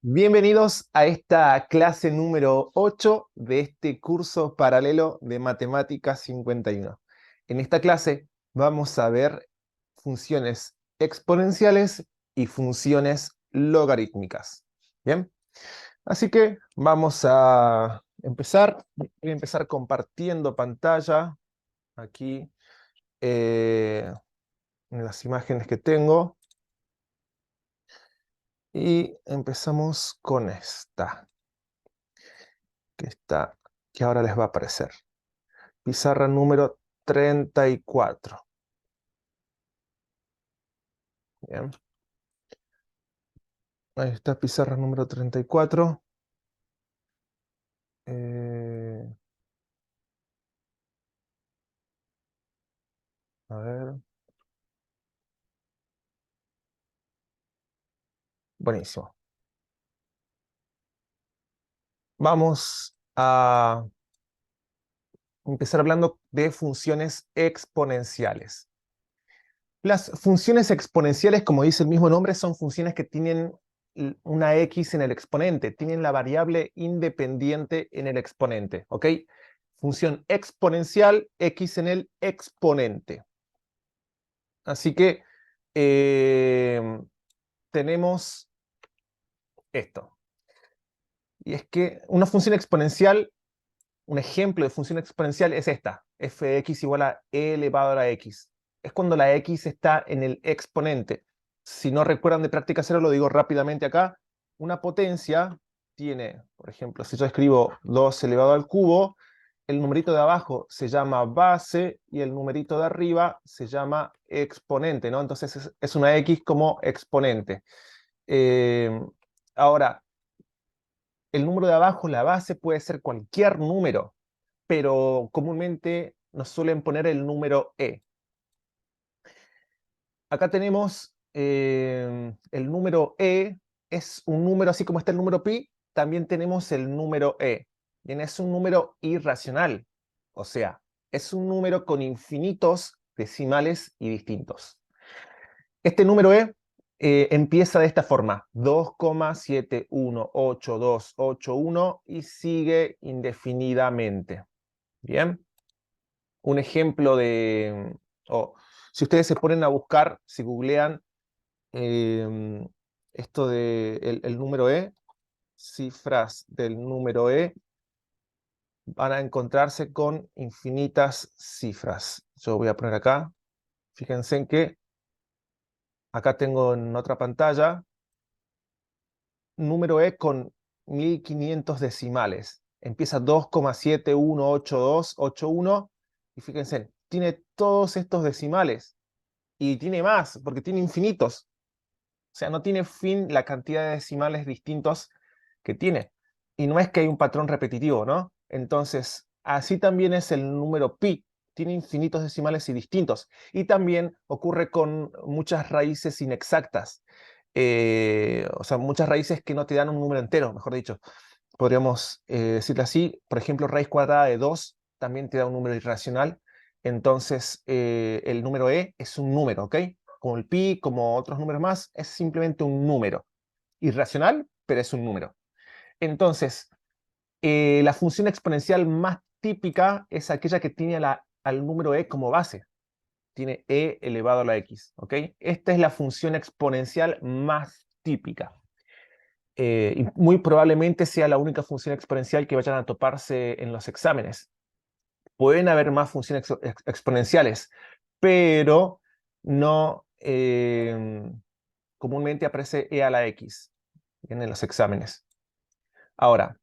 Bienvenidos a esta clase número 8 de este curso paralelo de Matemáticas 51. En esta clase vamos a ver funciones exponenciales y funciones logarítmicas. ¿Bien? Así que vamos a empezar. Voy a empezar compartiendo pantalla aquí en las imágenes que tengo. Y empezamos con esta. Que ahora les va a aparecer. Pizarra número 34. Bien. Ahí está pizarra número 34. Eh, a ver. Buenísimo. Vamos a empezar hablando de funciones exponenciales. Las funciones exponenciales, como dice el mismo nombre, son funciones que tienen una X en el exponente, tienen la variable independiente en el exponente, ¿ok? Función exponencial, X en el exponente. Así que tenemos esto. Y es que una función exponencial, un ejemplo de función exponencial es esta, f de x igual a e elevado a la x. Es cuando la x está en el exponente. Si no recuerdan de práctica cero, lo digo rápidamente acá. Una potencia tiene, por ejemplo, si yo escribo 2 elevado al cubo, el numerito de abajo se llama base y el numerito de arriba se llama exponente, ¿no? Entonces es una x como exponente. Eh, Ahora, el número de abajo, la base, puede ser cualquier número, pero comúnmente nos suelen poner el número e. Acá tenemos el número e, es un número así como está el número pi, también tenemos el número e. Bien, es un número irracional, o sea, es un número con infinitos decimales y distintos. Este número e empieza de esta forma, 2,718281 y sigue indefinidamente. Bien, un ejemplo de, si ustedes se ponen a buscar, si googlean esto de el número e, cifras del número e, van a encontrarse con infinitas cifras. Yo voy a poner acá, fíjense en que acá tengo en otra pantalla número e con 1500 decimales. Empieza 2,718281 y fíjense, tiene todos estos decimales y tiene más porque tiene infinitos. O sea, no tiene fin la cantidad de decimales distintos que tiene. Y no es que hay un patrón repetitivo, ¿no? Entonces, así también es el número pi. Tiene infinitos decimales y distintos. Y también ocurre con muchas raíces inexactas. O sea, muchas raíces que no te dan un número entero, mejor dicho. Podríamos decirlo así. Por ejemplo, raíz cuadrada de 2 también te da un número irracional. Entonces, el número e es un número, ¿ok? Como el pi, como otros números más, es simplemente un número. Irracional, pero es un número. Entonces, la función exponencial más típica es aquella que tiene al número e como base. Tiene e elevado a la x, ¿ok? Esta es la función exponencial más típica. Y muy probablemente sea la única función exponencial que vayan a toparse en los exámenes. Pueden haber más funciones exponenciales, pero no comúnmente aparece e a la x en los exámenes. Ahora,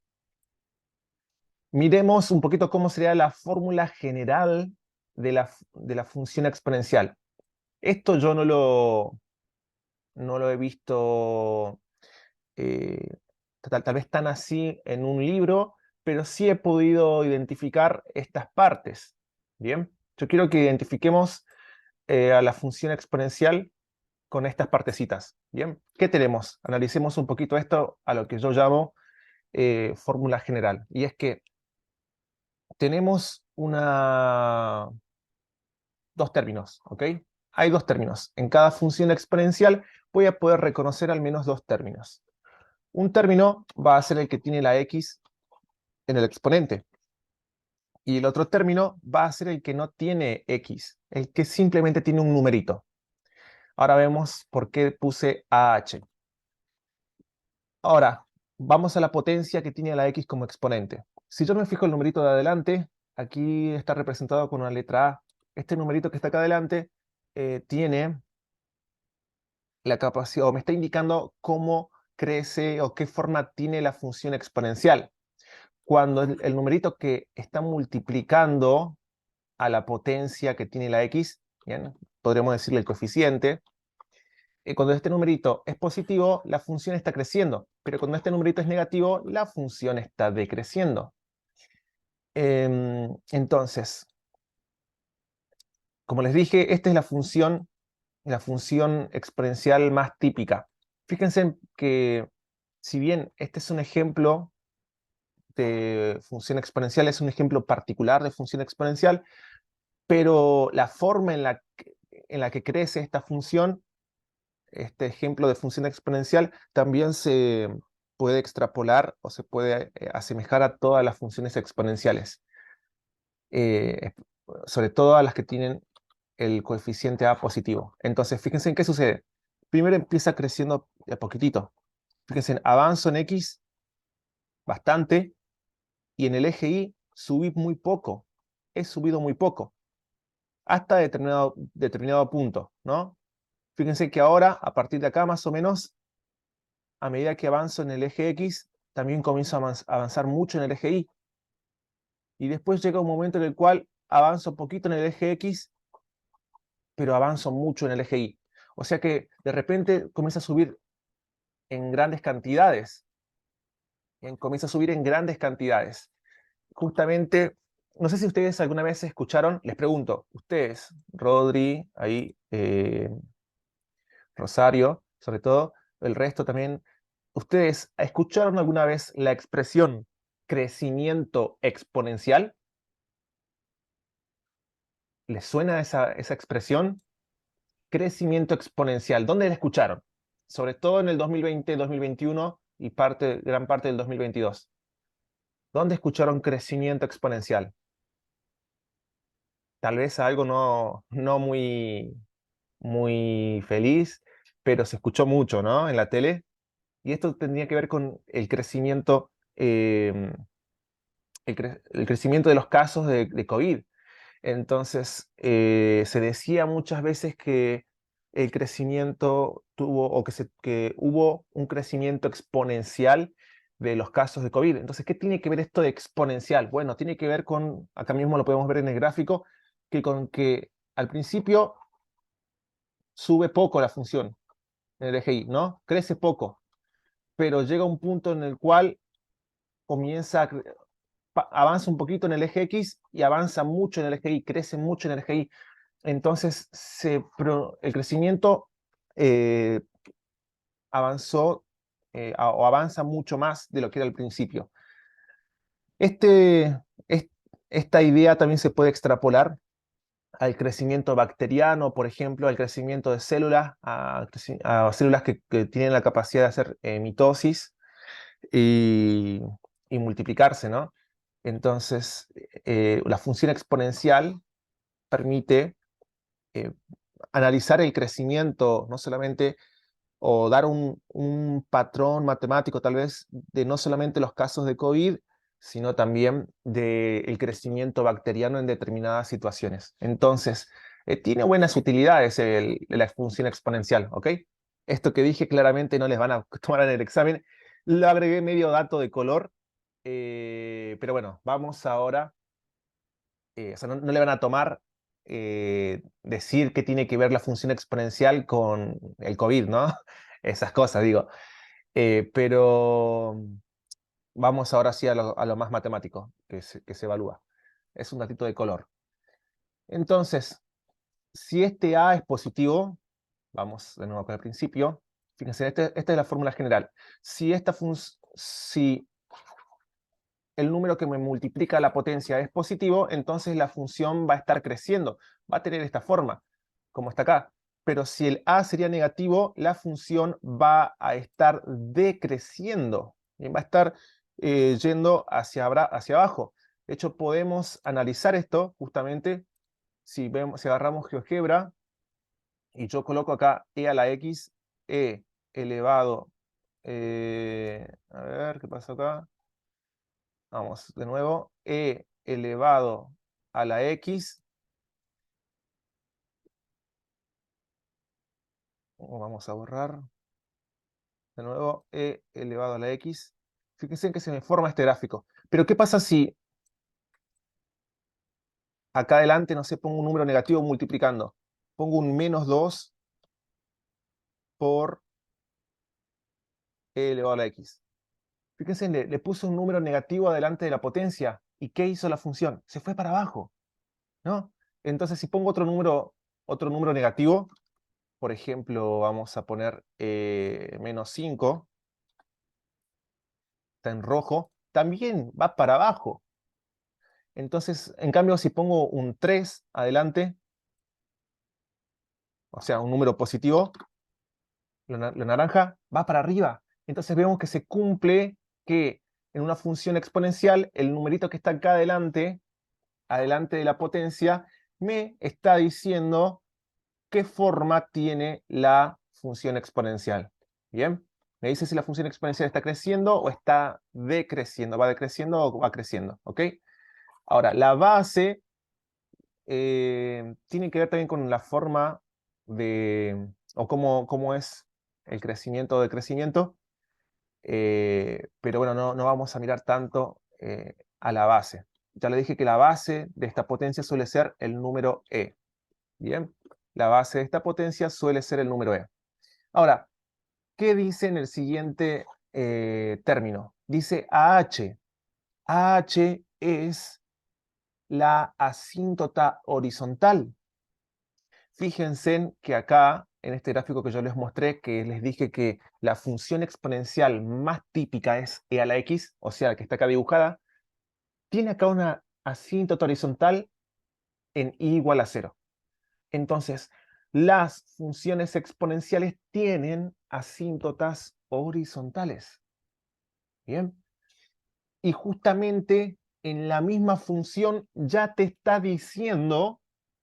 miremos un poquito cómo sería la fórmula general de la función exponencial. Esto yo no lo he visto tal vez tan así en un libro, pero sí he podido identificar estas partes. Bien, yo quiero que identifiquemos a la función exponencial con estas partecitas. Bien, ¿qué tenemos? Analicemos un poquito esto a lo que yo llamo fórmula general. Y es que tenemos dos términos, ¿ok? Hay dos términos. En cada función exponencial voy a poder reconocer al menos dos términos. Un término va a ser el que tiene la x en el exponente. Y el otro término va a ser el que no tiene x, el que simplemente tiene un numerito. Ahora vemos por qué puse AH. Ahora, vamos a la potencia que tiene la x como exponente. Si yo me fijo el numerito de adelante, aquí está representado con una letra A. Este numerito que está acá adelante tiene la capacidad, o me está indicando cómo crece o qué forma tiene la función exponencial. Cuando el numerito que está multiplicando a la potencia que tiene la x, ¿bien? Podríamos decirle el coeficiente. Cuando este numerito es positivo, la función está creciendo, pero cuando este numerito es negativo, la función está decreciendo. Entonces, como les dije, esta es la función exponencial más típica. Fíjense que, si bien este es un ejemplo de función exponencial, es un ejemplo particular de función exponencial, pero la forma en la que crece esta función, este ejemplo de función exponencial, también se puede extrapolar o se puede asemejar a todas las funciones exponenciales, eh, sobre todo a las que tienen el coeficiente a positivo. Entonces, fíjense en qué sucede. Primero empieza creciendo de a poquitito. Fíjense, avanzo en x bastante y en el eje y subí muy poco. He subido muy poco, hasta determinado punto, ¿no? Fíjense que ahora, a partir de acá, más o menos, a medida que avanzo en el eje X, también comienzo a avanzar mucho en el eje Y. Y después llega un momento en el cual avanzo poquito en el eje X, pero avanzo mucho en el eje Y. O sea que de repente comienza a subir en grandes cantidades. Comienza a subir en grandes cantidades. Justamente, no sé si ustedes alguna vez escucharon, les pregunto, ustedes, Rodri, ahí, Rosario, sobre todo, el resto también, ¿ustedes escucharon alguna vez la expresión crecimiento exponencial? ¿Les suena esa expresión? Crecimiento exponencial. ¿Dónde la escucharon? Sobre todo en el 2020, 2021 y gran parte del 2022. ¿Dónde escucharon crecimiento exponencial? Tal vez algo no muy feliz, pero se escuchó mucho, ¿no? En la tele. Y esto tendría que ver con el crecimiento, el crecimiento de los casos de COVID. Entonces, se decía muchas veces que el crecimiento tuvo, o que hubo un crecimiento exponencial de los casos de COVID. Entonces, ¿qué tiene que ver esto de exponencial? Bueno, tiene que ver con, acá mismo lo podemos ver en el gráfico, que con que al principio sube poco la función en el eje Y, ¿no? Crece poco, pero llega un punto en el cual comienza avanza un poquito en el eje X y avanza mucho en el eje Y, crece mucho en el eje Y. Entonces, el crecimiento eh, avanzó o avanza mucho más de lo que era al principio. Este, es- Esta idea también se puede extrapolar al crecimiento bacteriano, por ejemplo, al crecimiento de células, a células que tienen la capacidad de hacer mitosis y, y multiplicarse, ¿no? Entonces, la función exponencial permite eh, analizar el crecimiento, no solamente, o dar un patrón matemático tal vez, de no solamente los casos de COVID, sino también del crecimiento bacteriano en determinadas situaciones. Entonces, tiene buenas utilidades la función exponencial, ¿ok? Esto que dije claramente no les van a tomar en el examen, lo agregué medio dato de color, pero bueno, vamos ahora, o sea, no le van a tomar decir que tiene que ver la función exponencial con el COVID, ¿no? Esas cosas, digo. Pero vamos ahora sí a lo más matemático que se evalúa. Es un datito de color. Entonces, si este A es positivo, vamos de nuevo con el principio. Fíjense, esta es la fórmula general. Si el número que me multiplica la potencia es positivo, entonces la función va a estar creciendo, va a tener esta forma, como está acá. pero si el a sería negativo, la función va a estar decreciendo, y va a estar yendo hacia abajo. De hecho, podemos analizar esto justamente si agarramos GeoGebra y yo coloco acá e a la x, e elevado, a ver, ¿qué pasó acá? Vamos, de nuevo, e elevado a la x, vamos a borrar, de nuevo, e elevado a la x. Fíjense en que se me forma este gráfico. Pero ¿qué pasa si acá adelante, no sé, pongo un número negativo multiplicando? Pongo un menos 2 por e elevado a la x. Fíjense, le puse un número negativo adelante de la potencia. ¿Y qué hizo la función? Se fue para abajo, ¿no? Entonces, si pongo otro número negativo, por ejemplo, vamos a poner menos 5, está en rojo, también va para abajo. Entonces, en cambio, si pongo un 3 adelante, o sea, un número positivo, la naranja va para arriba. Entonces vemos que se cumple que en una función exponencial, el numerito que está acá adelante de la potencia, me está diciendo qué forma tiene la función exponencial. ¿Bien? Me dice si la función exponencial está creciendo o está decreciendo. ¿Va decreciendo o va creciendo? ¿Ok? Ahora, la base tiene que ver también con la forma o cómo es el crecimiento o decrecimiento, pero bueno, no vamos a mirar tanto a la base. Ya le dije que la base de esta potencia suele ser el número e. Bien, la base de esta potencia suele ser el número e. Ahora, ¿qué dice en el siguiente término? Dice AH. AH es la asíntota horizontal. Fíjense en que acá, en este gráfico que yo les mostré, que les dije que la función exponencial más típica es e a la x, o sea, la que está acá dibujada, tiene acá una asíntota horizontal en i igual a 0. Entonces, las funciones exponenciales tienen asíntotas horizontales. ¿Bien? Y justamente en la misma función ya te está diciendo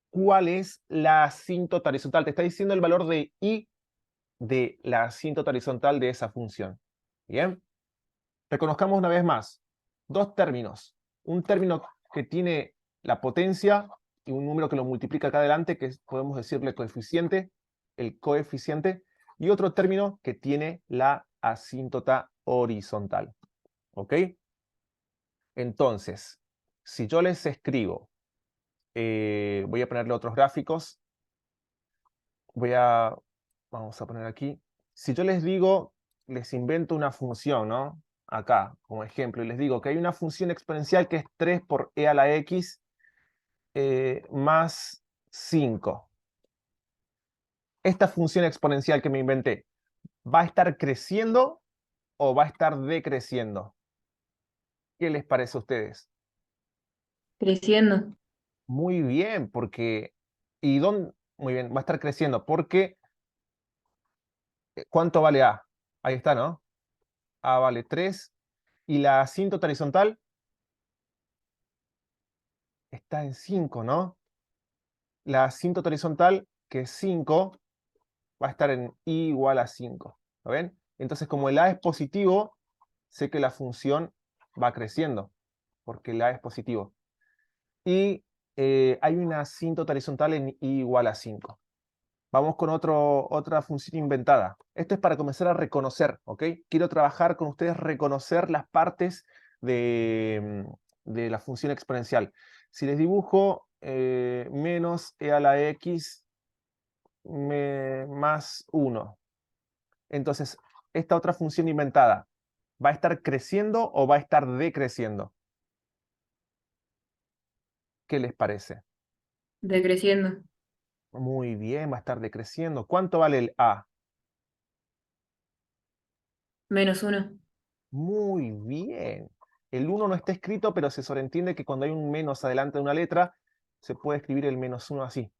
cuál es la asíntota horizontal. Te está diciendo el valor de i de la asíntota horizontal de esa función. ¿Bien? Reconozcamos una vez más dos términos. Un término que tiene la potencia y un número que lo multiplica acá adelante, que podemos decirle coeficiente, el coeficiente, y otro término que tiene la asíntota horizontal. ¿Ok? Entonces, si yo les escribo, voy a ponerle otros gráficos, vamos a poner aquí, si yo les digo, les invento una función, ¿no? Acá, como ejemplo, y les digo que hay una función exponencial que es 3 por e a la x más 5. Esta función exponencial que me inventé, ¿va a estar creciendo o va a estar decreciendo? ¿Qué les parece a ustedes? Creciendo. Muy bien, porque... ¿Y dónde? Muy bien, va a estar creciendo, porque ¿cuánto vale A? Ahí está, ¿no? A vale 3, y la asíntota horizontal está en 5, ¿no? La asíntota horizontal, que es 5, va a estar en i igual a 5. ¿Lo ven? Entonces, como el a es positivo, sé que la función va creciendo, porque el a es positivo. Y hay una asíntota horizontal en i igual a 5. Vamos con otra función inventada. Esto es para comenzar a reconocer, ¿ok? Quiero trabajar con ustedes, reconocer las partes de la función exponencial. Si les dibujo menos e a la x más 1, entonces, esta otra función inventada, ¿va a estar creciendo o va a estar decreciendo? ¿Qué les parece? Decreciendo. Muy bien, va a estar decreciendo. ¿Cuánto vale el a? -1. Muy bien. El 1 no está escrito, pero se sobreentiende que cuando hay un menos adelante de una letra, se puede escribir el -1 así.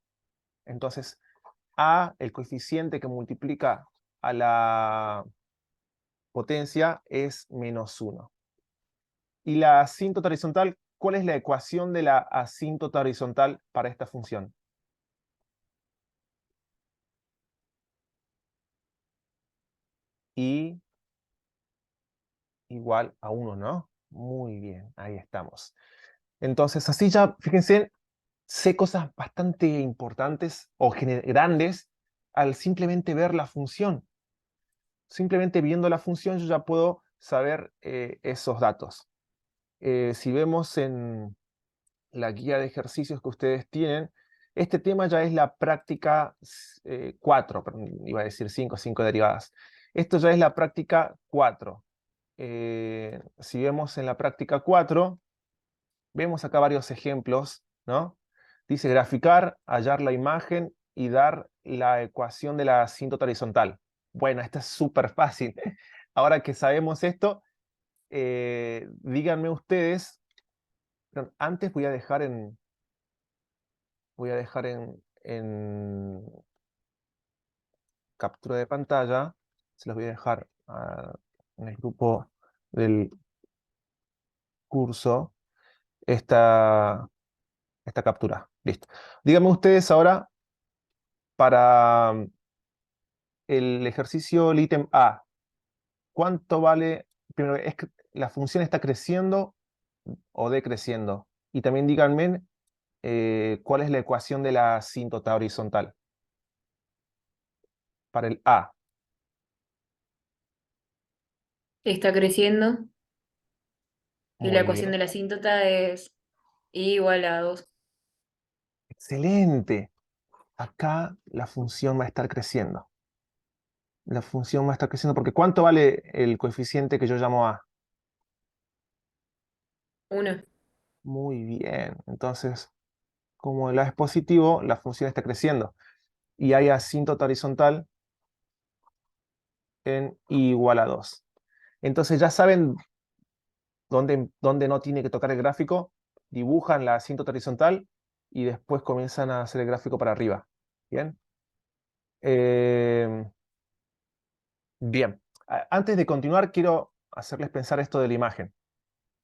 Entonces, A, el coeficiente que multiplica a la potencia, es -1. Y la asíntota horizontal, ¿cuál es la ecuación de la asíntota horizontal para esta función? Y igual a 1, ¿no? Muy bien, ahí estamos. Entonces, así ya, fíjense, sé cosas bastante importantes o grandes al simplemente ver la función. Simplemente viendo la función yo ya puedo saber esos datos. Si vemos en la guía de ejercicios que ustedes tienen, este tema ya es la práctica 4, iba a decir 5 derivadas. Esto ya es la práctica 4. Si vemos en la práctica 4, vemos acá varios ejemplos, ¿no? Dice graficar, hallar la imagen y dar la ecuación de la asíntota horizontal. Bueno, esta es súper fácil. Ahora que sabemos esto, díganme ustedes, antes voy a dejar en captura de pantalla, se los voy a dejar en el grupo del curso, esta captura. Listo. Díganme ustedes ahora, para el ejercicio, el ítem A, ¿cuánto vale? Primero, ¿es que la función está creciendo o decreciendo? Y también díganme cuál es la ecuación de la asíntota horizontal para el A. Está creciendo y la Muy ecuación bien. de la asíntota es y igual a 2. Excelente. Acá la función va a estar creciendo. La función va a estar creciendo porque ¿cuánto vale el coeficiente que yo llamo A? 1. Muy bien. Entonces, como el A es positivo, la función está creciendo. Y hay asíntota horizontal en I igual a 2. Entonces ya saben dónde no tiene que tocar el gráfico, dibujan la asíntota horizontal y después comienzan a hacer el gráfico para arriba. ¿Bien? Eh, bien. Antes de continuar, quiero hacerles pensar esto de la imagen.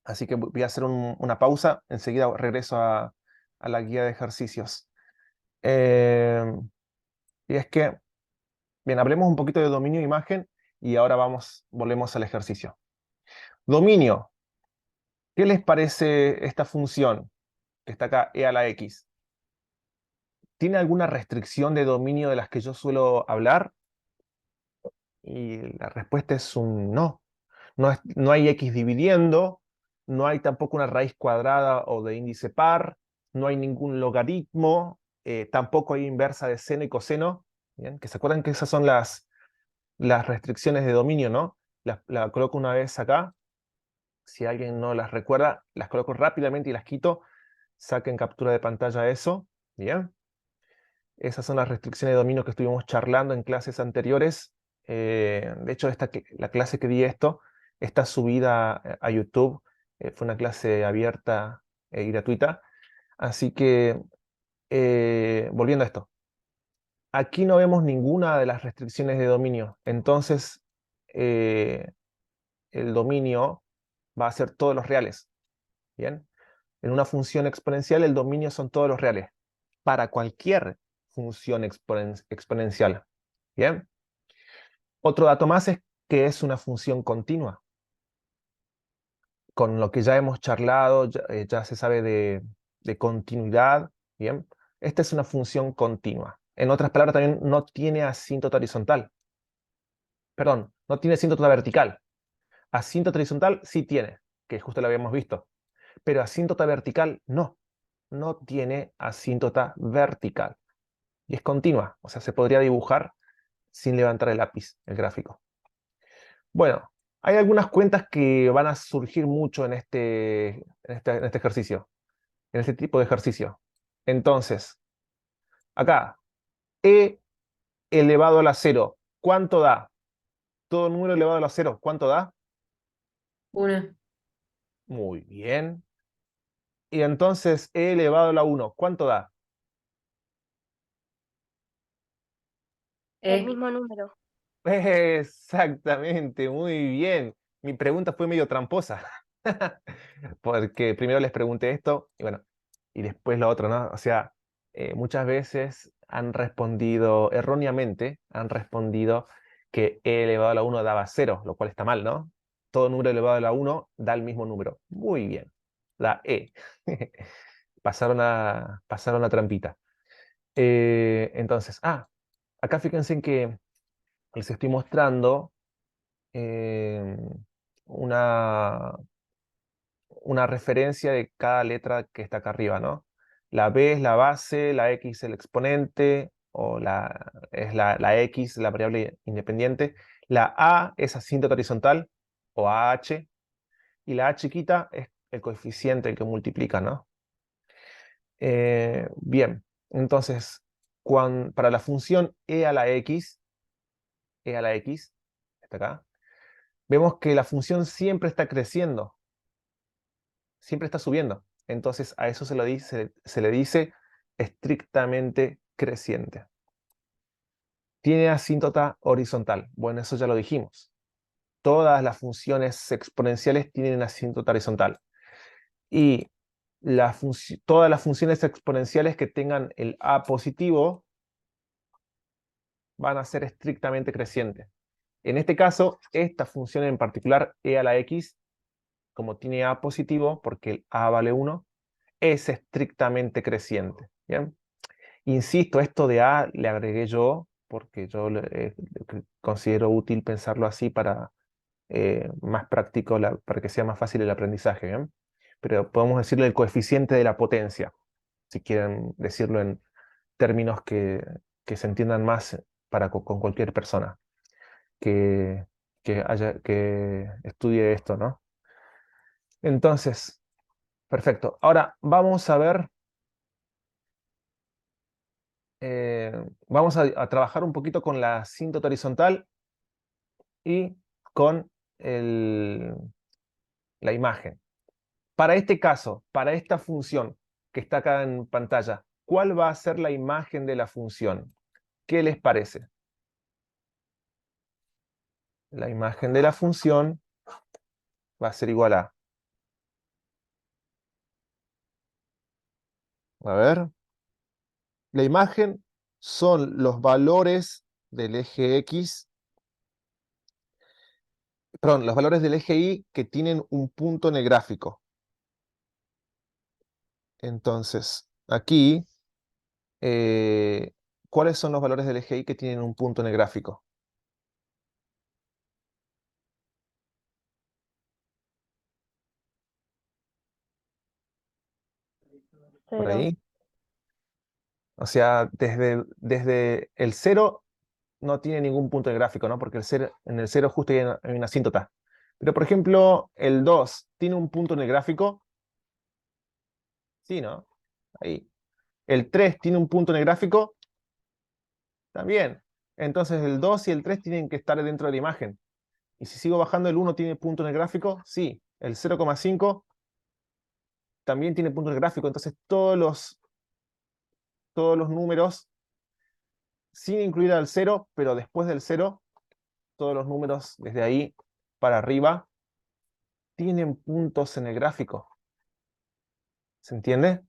Así que voy a hacer una pausa, enseguida regreso a la guía de ejercicios. Eh, y es que, bien, hablemos un poquito de dominio de imagen y ahora volvemos al ejercicio. Dominio. ¿Qué les parece esta función que está acá, e a la x? ¿Tiene alguna restricción de dominio de las que yo suelo hablar? Y la respuesta es un no. No hay x dividiendo, no hay tampoco una raíz cuadrada o de índice par, no hay ningún logaritmo, tampoco hay inversa de seno y coseno. ¿Bien? Que se acuerdan que esas son las restricciones de dominio, ¿no? La coloco una vez acá. Si alguien no las recuerda, las coloco rápidamente y las quito. Saquen captura de pantalla eso. Bien. Esas son las restricciones de dominio que estuvimos charlando en clases anteriores. De hecho, la clase que di esto está subida a YouTube. Fue una clase abierta y gratuita. Así que, volviendo a esto. Aquí no vemos ninguna de las restricciones de dominio. Entonces, eh, el dominio va a ser todos los reales. ¿Bien? En una función exponencial, el dominio son todos los reales. Para cualquier función exponencial. ¿Bien? Otro dato más es que es una función continua. Con lo que ya hemos charlado, ya se sabe de continuidad. ¿Bien? Esta es una función continua. En otras palabras, también no tiene asíntota horizontal. Perdón, no tiene asíntota vertical. Asíntota horizontal sí tiene, que justo lo habíamos visto. Pero asíntota vertical no. No tiene asíntota vertical. Y es continua. O sea, se podría dibujar sin levantar el lápiz, el gráfico. Bueno, hay algunas cuentas que van a surgir mucho en este ejercicio, en este tipo de ejercicio. Entonces, acá, e elevado a la 0, ¿cuánto da? Todo número elevado a la 0, ¿cuánto da? 1. Muy bien. Y entonces, e elevado a la 1, ¿cuánto da? El E. mismo número. Exactamente, muy bien. Mi pregunta fue medio tramposa, porque primero les pregunté esto y bueno, y después lo otro, ¿no? O sea, muchas veces han respondido erróneamente, han respondido que e elevado a la 1 daba 0, lo cual está mal, ¿no? Todo número elevado a la 1 da el mismo número. Muy bien, la E. Pasaron la trampita. Entonces, acá fíjense en que les estoy mostrando eh, una, una referencia de cada letra que está acá arriba, ¿no? La B es la base, la X el exponente, o la X, la variable independiente. La A es asíntota horizontal, o AH, y la A chiquita es el coeficiente, el que multiplica, ¿no? Bien, entonces, para la función e a la X, está acá, vemos que la función siempre está creciendo, siempre está subiendo. Entonces a eso se le dice estrictamente creciente. Tiene asíntota horizontal. Bueno, eso ya lo dijimos. Todas las funciones exponenciales tienen asíntota horizontal. Y todas las funciones exponenciales que tengan el a positivo van a ser estrictamente crecientes. En este caso, esta función en particular, e a la x, como tiene a positivo, porque el a vale 1, es estrictamente creciente. ¿Bien? Insisto, esto de a le agregué yo, porque yo considero útil pensarlo así para más práctico, para que sea más fácil el aprendizaje. ¿Bien? Pero podemos decirle el coeficiente de la potencia, si quieren decirlo en términos que se entiendan más con cualquier persona que, que estudie esto, ¿no? Entonces, perfecto. Ahora vamos a ver, vamos a trabajar un poquito con la asíntota horizontal y con la imagen. Para este caso, para esta función que está acá en pantalla, ¿cuál va a ser la imagen de la función? ¿Qué les parece? La imagen de la función va a ser igual a ver, la imagen son los valores del eje X, perdón, los valores del eje Y que tienen un punto en el gráfico. Entonces, aquí, ¿cuáles son los valores del eje Y que tienen un punto en el gráfico? Por 0. ahí. O sea, desde el 0 no tiene ningún punto en el gráfico, ¿no? Porque en el 0 justo hay una asíntota. Pero, por ejemplo, el 2 tiene un punto en el gráfico. Sí, ¿no? Ahí. El 3 tiene un punto en el gráfico. También. Entonces el 2 y el 3 tienen que estar dentro de la imagen. Y si sigo bajando, el 1 tiene punto en el gráfico. Sí. El 0,5 también tiene punto en el gráfico. Entonces todos los números, sin incluir al 0, pero después del 0, todos los números desde ahí para arriba tienen puntos en el gráfico. ¿Se entiende?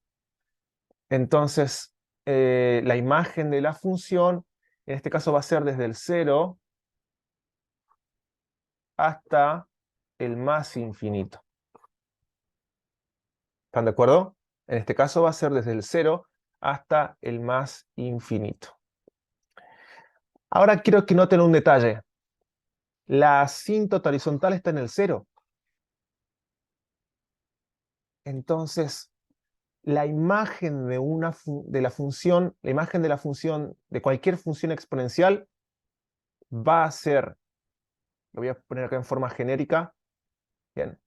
Entonces, la imagen de la función, en este caso va a ser desde el 0 hasta el más infinito. ¿Están de acuerdo? En este caso va a ser desde el 0 hasta el más infinito. Ahora quiero que noten un detalle. La asíntota horizontal está en el 0. Entonces, la imagen de la función, la imagen de la función, de cualquier función exponencial, va a ser, lo voy a poner acá en forma genérica, bien,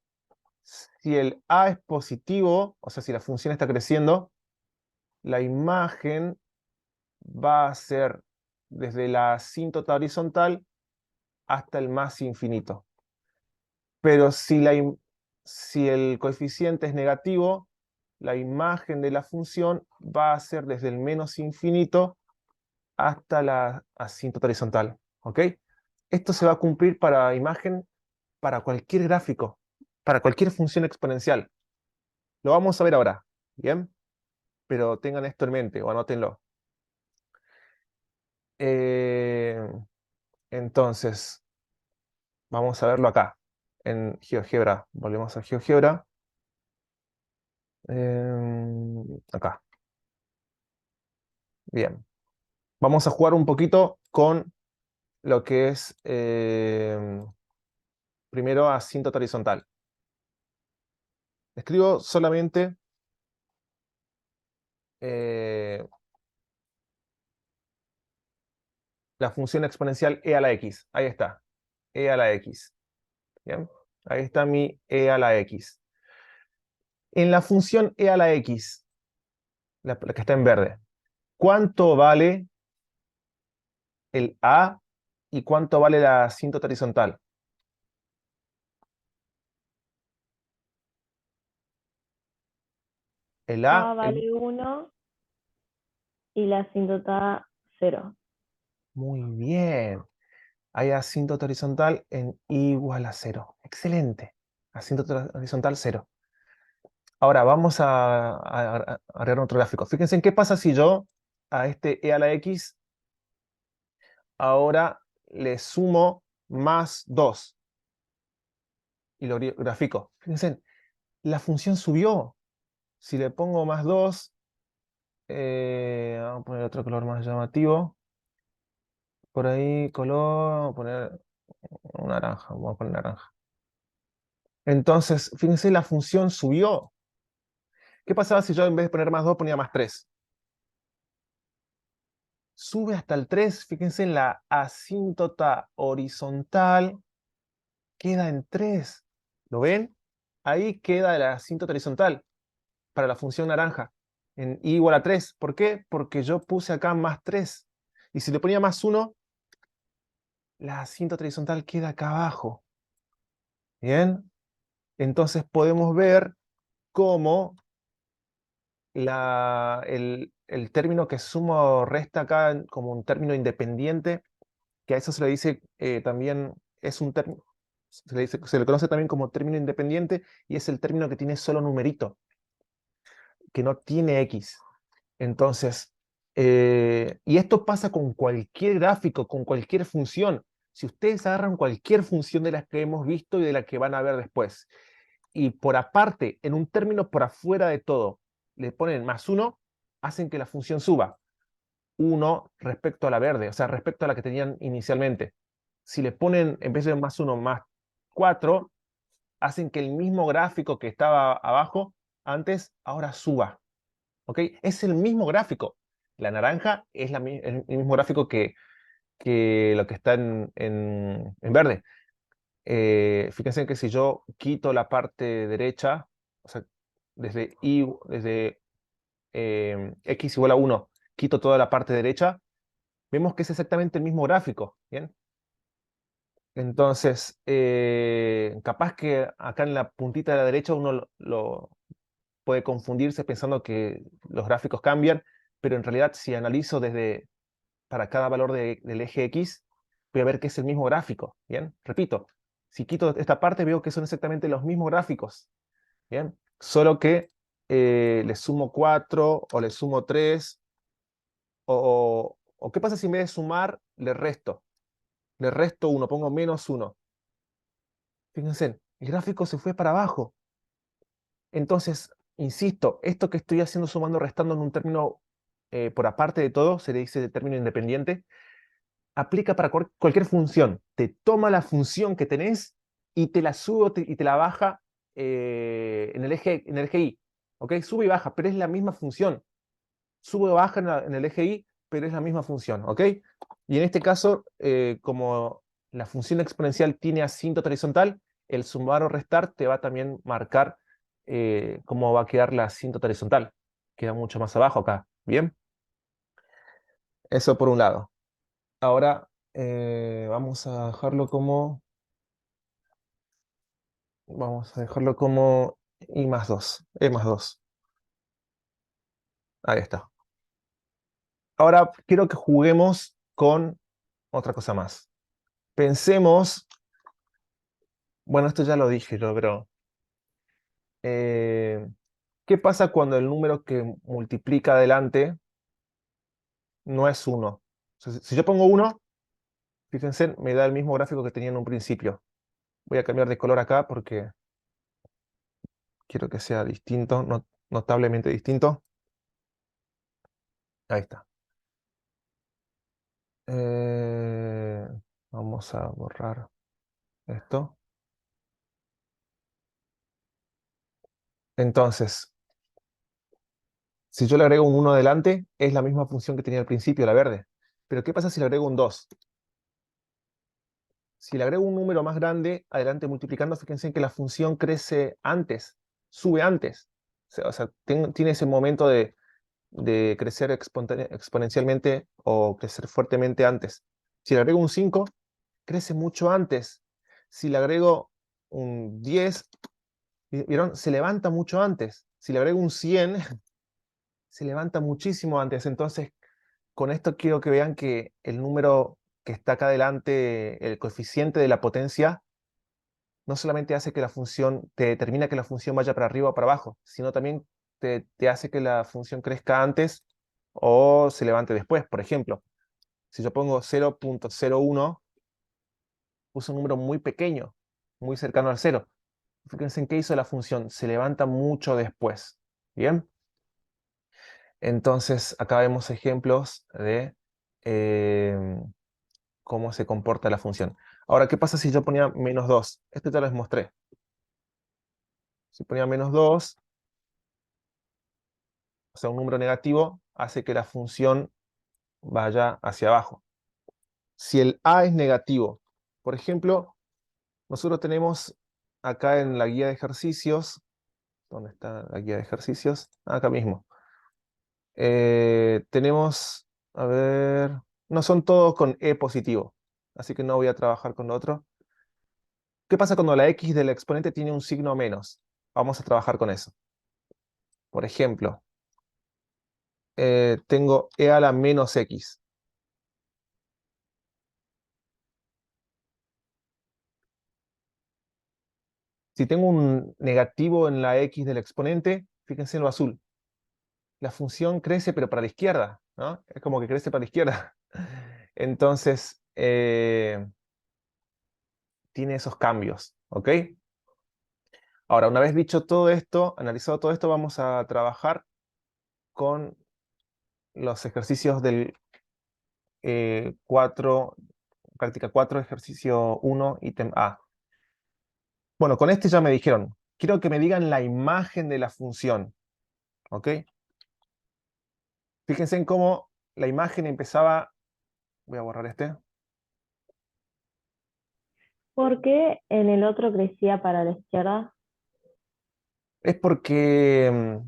si el a es positivo, o sea, si la función está creciendo, la imagen va a ser desde la asíntota horizontal hasta el más infinito. Pero si el coeficiente es negativo, la imagen de la función va a ser desde el menos infinito hasta la asíntota horizontal. ¿Ok? Esto se va a cumplir para imagen, para cualquier gráfico, para cualquier función exponencial. Lo vamos a ver ahora. ¿Bien? Pero tengan esto en mente o anótenlo. Eh, entonces, vamos a verlo acá, en GeoGebra. Volvemos a GeoGebra. Acá. Bien. Vamos a jugar un poquito con lo que es primero asíntota horizontal. Escribo solamente eh, la función exponencial e a la x. Ahí está. E a la x. ¿Bien? Ahí está mi e a la x. En la función e a la x, la que está en verde, ¿cuánto vale el a y cuánto vale la asíntota horizontal? El A a, vale 1 y la asíntota 0. muy bien. Hay asíntota horizontal en i igual a 0. Excelente. Asíntota horizontal 0. Ahora vamos a agregar otro gráfico. Fíjense en qué pasa si yo a este e a la x ahora le sumo más 2 y lo grafico. Fíjense, la función subió. Si le pongo más 2, vamos a poner otro color más llamativo. Por ahí, color, vamos a poner un naranja. Vamos a poner naranja. Entonces, fíjense, la función subió. ¿Qué pasaba si yo en vez de poner más 2 ponía más 3? Sube hasta el 3. Fíjense, en la asíntota horizontal queda en 3. ¿Lo ven? Ahí queda la asíntota horizontal para la función naranja en i igual a 3. ¿Por qué? Porque yo puse acá más 3. Y si le ponía más 1, la asíntota horizontal queda acá abajo. ¿Bien? Entonces podemos ver cómo el término que sumo o resta acá como un término independiente, que a eso se le dice también, es un término, se le conoce también como término independiente, y es el término que tiene solo numerito, que no tiene x. Entonces, y esto pasa con cualquier gráfico, con cualquier función. Si ustedes agarran cualquier función de las que hemos visto y de las que van a ver después, y por aparte, en un término por afuera de todo, le ponen más 1, hacen que la función suba 1 respecto a la verde, o sea, respecto a la que tenían inicialmente. Si le ponen, en vez de más 1, más 4, hacen que el mismo gráfico que estaba abajo antes, ahora suba. ¿Ok? Es el mismo gráfico. La naranja es el mismo gráfico que lo que está en verde. Fíjense que si yo quito la parte derecha, o sea, desde x igual a 1, quito toda la parte derecha, vemos que es exactamente el mismo gráfico. ¿Bien? Entonces, capaz que acá en la puntita de la derecha uno lo puede confundirse pensando que los gráficos cambian, pero en realidad si analizo para cada valor del eje X, voy a ver que es el mismo gráfico. ¿Bien? Repito, si quito esta parte veo que son exactamente los mismos gráficos. ¿Bien? Solo que le sumo 4 o le sumo 3, o ¿qué pasa si en vez de sumar le resto? Le resto 1, pongo menos 1. Fíjense, el gráfico se fue para abajo. Entonces, insisto, esto que estoy haciendo sumando, restando en un término por aparte de todo, se le dice término independiente, aplica para cualquier función. Te toma la función que tenés y te la sube y te la baja en el eje Y. ¿Ok? Sube y baja, pero es la misma función. Sube o baja en el eje Y, pero es la misma función. ¿Ok? Y en este caso, como la función exponencial tiene asíntota horizontal, el sumar o restar te va a también marcar cómo va a quedar la asíntota horizontal. Queda mucho más abajo acá. ¿Bien? Eso por un lado. Ahora vamos a dejarlo como. Vamos a dejarlo como I más 2. E más 2. Ahí está. Ahora quiero que juguemos con otra cosa más. Pensemos, bueno, esto ya lo dije yo, pero ¿qué pasa cuando el número que multiplica adelante no es 1? Si yo pongo 1, fíjense, me da el mismo gráfico que tenía en un principio. Voy a cambiar de color acá porque quiero que sea distinto, notablemente distinto. Ahí está. Eh, Vamos a borrar esto. Entonces, si yo le agrego un 1 adelante, es la misma función que tenía al principio, la verde. Pero ¿qué pasa si le agrego un 2? Si le agrego un número más grande, adelante multiplicando, fíjense que la función crece antes, sube antes. O sea, tiene ese momento de crecer exponencialmente o crecer fuertemente antes. Si le agrego un 5, crece mucho antes. Si le agrego un 10, ¿vieron? Se levanta mucho antes. Si le agrego un 100, se levanta muchísimo antes. Entonces, con esto quiero que vean que el número que está acá adelante, el coeficiente de la potencia, no solamente hace que la función, te determina que la función vaya para arriba o para abajo, sino también te hace que la función crezca antes o se levante después. Por ejemplo, si yo pongo 0.01, puse un número muy pequeño, muy cercano al cero. Fíjense en qué hizo la función, se levanta mucho después. ¿Bien? Entonces, acá vemos ejemplos de cómo se comporta la función. Ahora, ¿qué pasa si yo ponía -2? Esto ya les mostré. Si ponía -2, o sea, un número negativo, hace que la función vaya hacia abajo. Si el a es negativo, por ejemplo, nosotros tenemos acá en la guía de ejercicios, ¿dónde está la guía de ejercicios? Acá mismo. Tenemos, a ver, no son todos con e positivo, así que no voy a trabajar con lo otro. ¿Qué pasa cuando la x del exponente tiene un signo menos? Vamos a trabajar con eso. Por ejemplo, tengo e a la menos x. Si tengo un negativo en la x del exponente, fíjense en lo azul. La función crece, pero para la izquierda, ¿no? Es como que crece para la izquierda. Entonces, tiene esos cambios, ¿ok? Ahora, una vez dicho todo esto, analizado todo esto, vamos a trabajar con los ejercicios del 4, práctica 4, ejercicio 1, ítem A. Bueno, con este ya me dijeron, quiero que me digan la imagen de la función, ¿ok? Fíjense en cómo la imagen empezaba, voy a borrar este, ¿Por qué en el otro crecía para la izquierda? es porque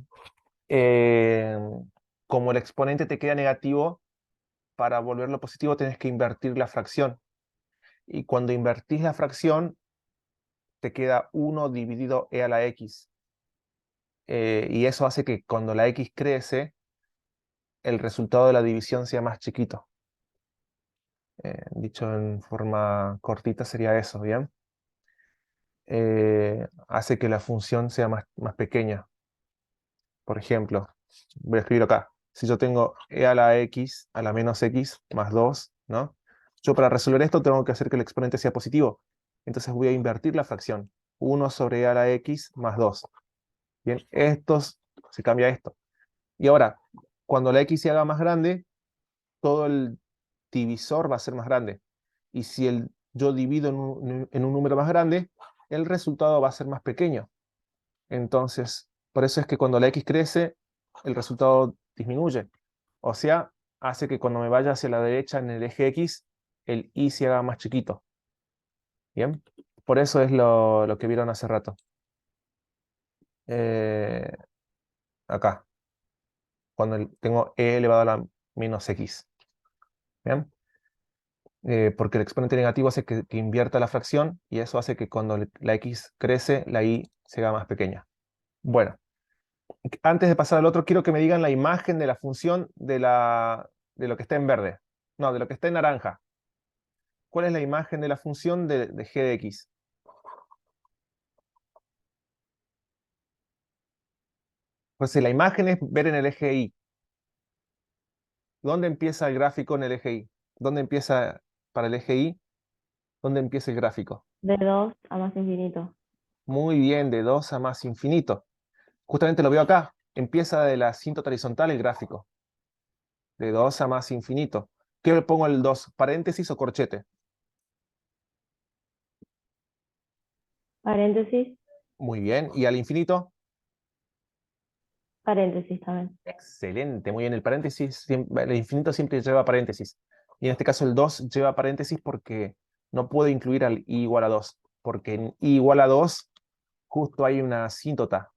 eh, como el exponente te queda negativo, para volverlo positivo tenés que invertir la fracción. Y cuando invertís la fracción, te queda 1 dividido e a la x. Y eso hace que cuando la x crece, el resultado de la división sea más chiquito. Dicho en forma cortita sería eso, ¿bien? Hace que la función sea más pequeña. Por ejemplo, voy a escribir acá. Si yo tengo e a la x a la menos x más 2, ¿no? Yo para resolver esto tengo que hacer que el exponente sea positivo. Entonces voy a invertir la fracción. 1 sobre e a la x más 2. Bien, se cambia esto. Y ahora, cuando la x se haga más grande, todo el divisor va a ser más grande. Y si yo divido en un número más grande, el resultado va a ser más pequeño. Entonces, por eso es que cuando la x crece, el resultado disminuye. O sea, hace que cuando me vaya hacia la derecha en el eje x, el y se haga más chiquito. ¿Bien? Por eso es lo que vieron hace rato. Eh, Acá, cuando tengo e elevado a la menos x. ¿Bien? Porque el exponente negativo hace que invierta la fracción y eso hace que cuando la x crece, la y se haga más pequeña. Bueno, antes de pasar al otro, quiero que me digan la imagen de la función de la de lo que está en verde. No, de lo que está en naranja. ¿Cuál es la imagen de la función de g de x? Pues si la imagen es ver en el eje y, ¿dónde empieza el gráfico en el eje y? ¿Dónde empieza para el eje y? ¿Dónde empieza el gráfico? De 2 a más infinito. Muy bien, de 2 a más infinito. Justamente lo veo acá. Empieza de la asíntota horizontal el gráfico. De 2 a más infinito. ¿Qué le pongo el 2? ¿Paréntesis o corchete? Paréntesis, Muy bien. ¿Y al infinito? paréntesis también. Excelente, muy bien. El paréntesis, el infinito siempre lleva paréntesis. Y en este caso el 2 lleva paréntesis porque no puedo incluir al i igual a 2. Porque en i igual a 2 justo hay una asíntota.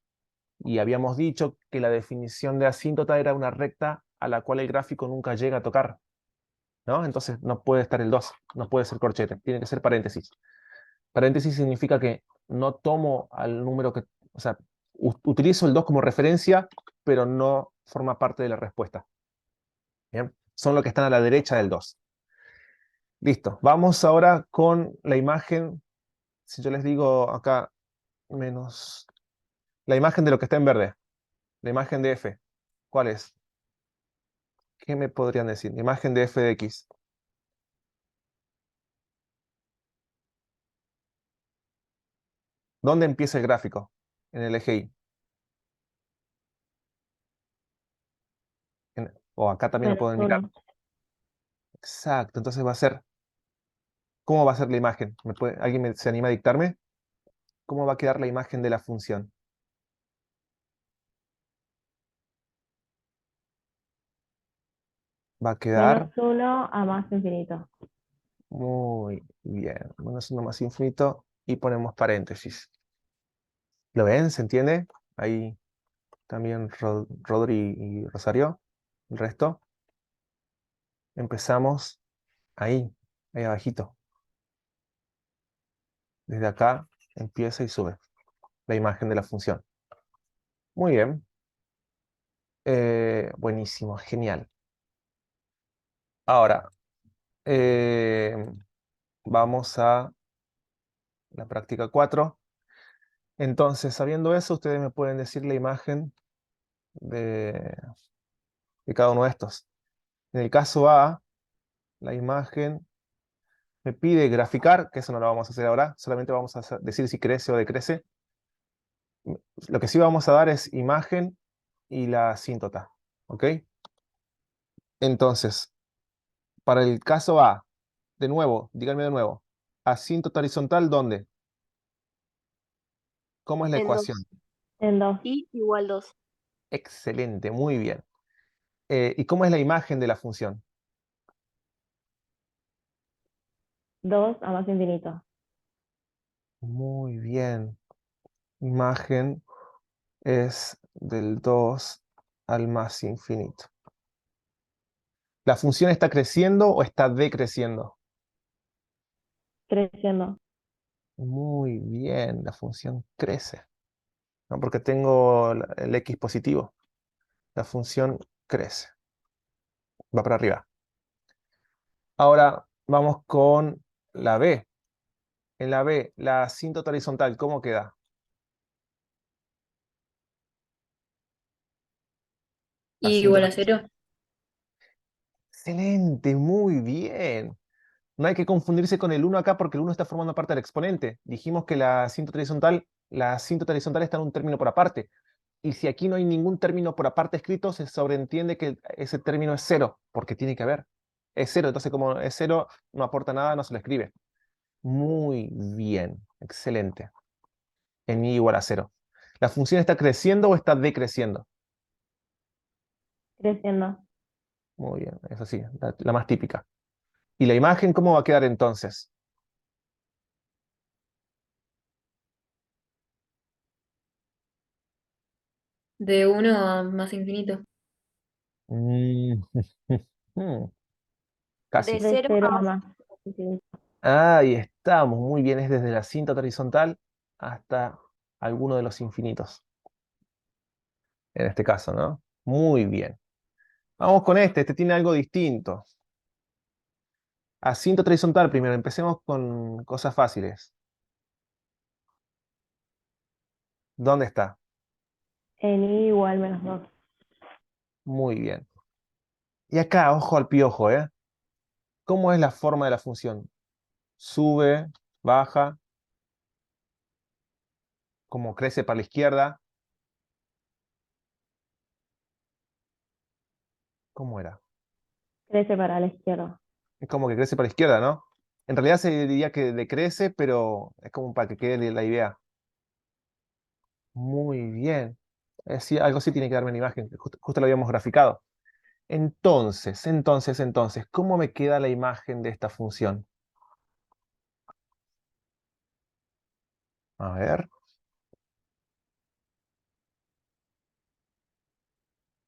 Y habíamos dicho que la definición de asíntota era una recta a la cual el gráfico nunca llega a tocar, ¿no? Entonces no puede estar el 2, no puede ser corchete, tiene que ser paréntesis. Paréntesis significa que no tomo al número que, o sea, utilizo el 2 como referencia, pero no forma parte de la respuesta. ¿Bien? Son los que están a la derecha del 2. Listo. Vamos ahora con la imagen. Si yo les digo acá menos la imagen de lo que está en verde, la imagen de f, ¿cuál es? ¿Qué me podrían decir? La imagen de f de x. ¿Dónde empieza el gráfico? En el eje y. O acá también lo Menos puedo indicar. 1. Exacto. Entonces va a ser. ¿Cómo va a ser la imagen? ¿Alguien se anima a dictarme? ¿Cómo va a quedar la imagen de la función? Va a quedar Menos 1 a más infinito. muy bien. Menos uno más infinito y ponemos paréntesis. ¿Lo ven? ¿Se entiende? Ahí también Rodri y Rosario. El resto. Empezamos ahí, ahí abajito. Desde acá empieza y sube la imagen de la función. Muy bien. Buenísimo, genial. Ahora, eh, vamos a la práctica 4. Entonces, sabiendo eso, ustedes me pueden decir la imagen de, de cada uno de estos. En el caso A, la imagen me pide graficar, que eso no lo vamos a hacer ahora, solamente vamos a decir si crece o decrece. Lo que sí vamos a dar es imagen y la asíntota, ¿ok? Entonces, para el caso A, de nuevo, díganme de nuevo, asíntota horizontal, ¿dónde? ¿Cómo es la En ecuación? 2. En 2. Y igual 2. Excelente, muy bien. ¿Y cómo es la imagen de la función? 2 a más infinito. Muy bien. Imagen es del 2 al más infinito. ¿La función está creciendo o está decreciendo? Creciendo. Muy bien, la función crece, ¿no? Porque tengo el x positivo. La función crece, va para arriba. Ahora vamos con la B. En la B, la asíntota horizontal, ¿cómo queda? Y igual Asíntota. a 0. Excelente, muy bien. No hay que confundirse con el 1 acá porque el 1 está formando parte del exponente. Dijimos que la asíntota horizontal está en un término por aparte. Y si aquí no hay ningún término por aparte escrito, se sobreentiende que ese término es 0, porque tiene que haber. Es 0, entonces como es 0, no aporta nada, no se lo escribe. Muy bien, excelente. En i igual a 0. ¿La función está creciendo o está decreciendo? Creciendo. Muy bien, eso sí, la más típica. ¿Y la imagen cómo va a quedar entonces? De 1 a más infinito. Mm, mm, Casi. De De 0 0 a a más. más infinito. Ahí estamos, muy bien, es desde la asíntota horizontal hasta alguno de los infinitos. En este caso, ¿no? Muy bien. Vamos con este tiene algo distinto. Asíntoto horizontal primero, empecemos con cosas fáciles. ¿Dónde está? En I igual -2. Muy bien. Y acá, ojo al piojo, ¿eh? ¿Cómo es la forma de la función? Sube, baja, como crece para la izquierda. ¿Cómo era? Crece para la izquierda. Es como que crece para la izquierda, ¿no? En realidad se diría que decrece, pero es como para que quede la idea. Muy bien. Algo sí tiene que darme una imagen, que justo lo habíamos graficado. Entonces, ¿cómo me queda la imagen de esta función? A ver,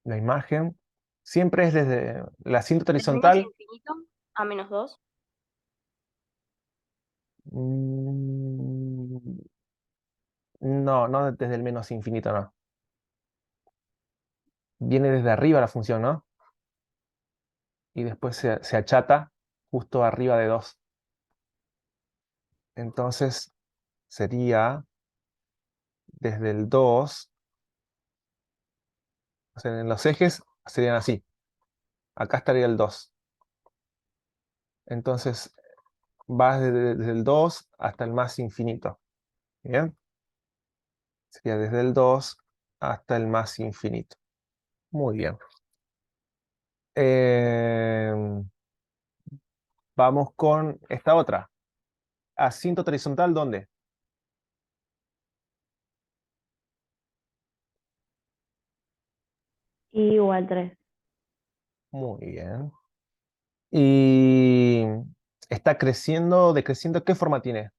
la imagen siempre es desde la asíntota Desde menos horizontal. infinito a -2. mm, No, no desde el menos infinito, no. Viene desde arriba la función, ¿no? Y después se achata justo arriba de 2. Entonces sería desde el 2, o sea, en los ejes serían así. Acá estaría el 2. Entonces vas desde el 2 hasta el más infinito. ¿Bien? Sería desde el 2 hasta el más infinito. Muy bien. Em, Vamos con esta otra. Asíntota horizontal, ¿dónde? I igual 3. Muy bien. Y está creciendo, decreciendo. ¿Qué forma tiene?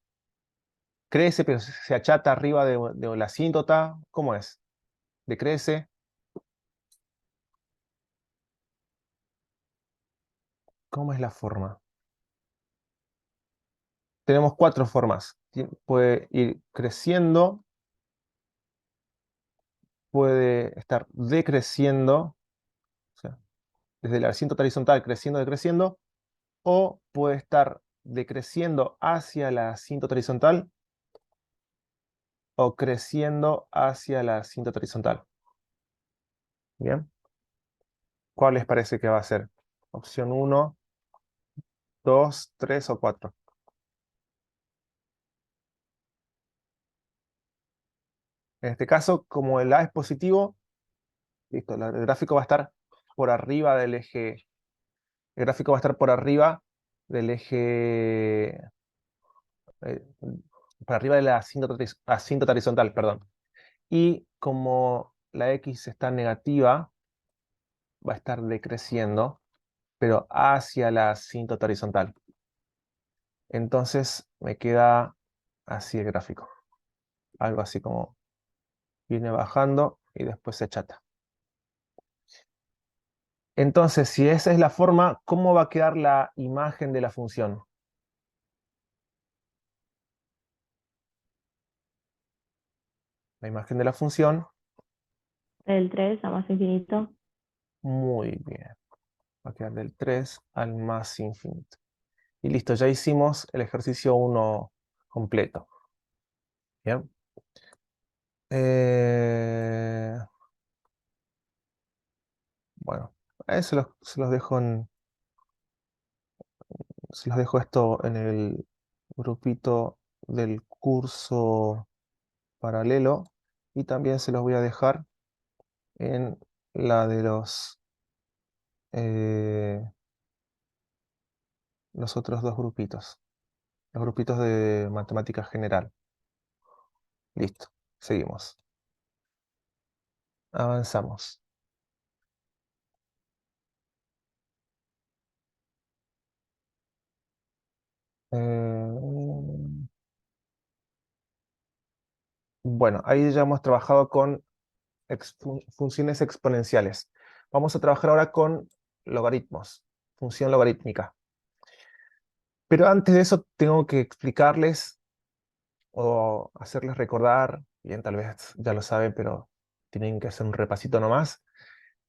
Crece, pero se achata arriba de la asíntota. ¿Cómo es? Decrece. ¿Cómo es la forma? Tenemos 4 formas. Puede ir creciendo, puede estar decreciendo, o sea, desde la asíntota horizontal creciendo, decreciendo, o puede estar decreciendo hacia la asíntota horizontal o creciendo hacia la asíntota horizontal. ¿Bien? ¿Cuál les parece que va a ser? Opción 1, 2, 3 o 4. En este caso, como el A es positivo, listo, el gráfico va a estar por arriba del eje. El gráfico va a estar por arriba del eje. eh, por arriba de la asíntota horizontal, perdón. Y como la X está negativa, va a estar decreciendo, pero hacia la asíntota horizontal. Entonces me queda así el gráfico. Algo así como viene bajando y después se achata. Entonces, si esa es la forma, ¿cómo va a quedar la imagen de la función? La imagen de la función, Del 3 a más infinito. muy bien. Va a quedar del 3 al más infinito. Y listo, ya hicimos el ejercicio 1 completo. Bien. Eh, bueno, se los dejo se los dejo esto en el grupito del curso paralelo y también se los voy a dejar en la de eh, los otros dos grupitos, los grupitos de matemática general. Listo, seguimos. Avanzamos. Eh, bueno, ahí ya hemos trabajado con funciones exponenciales. Vamos a trabajar ahora con logaritmos, función logarítmica. Pero antes de eso tengo que explicarles o hacerles recordar, bien, tal vez ya lo saben, pero tienen que hacer un repasito nomás,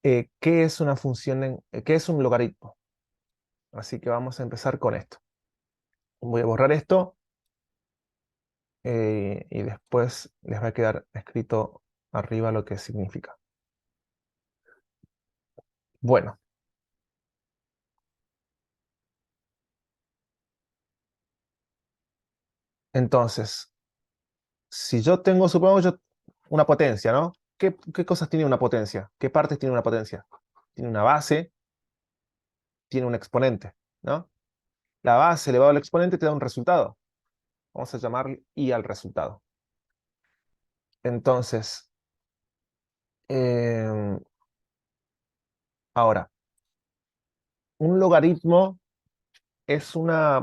¿qué es una función qué es un logaritmo? Así que vamos a empezar con esto. Voy a borrar esto y después les va a quedar escrito arriba lo que significa. Bueno, entonces, si yo tengo, supongamos yo, una potencia, ¿no? ¿Qué cosas tiene una potencia? ¿Qué partes tiene una potencia? Tiene una base, tiene un exponente, ¿no? La base elevado al exponente te da un resultado. Vamos a llamarle i al resultado. Entonces, em, ahora, un logaritmo es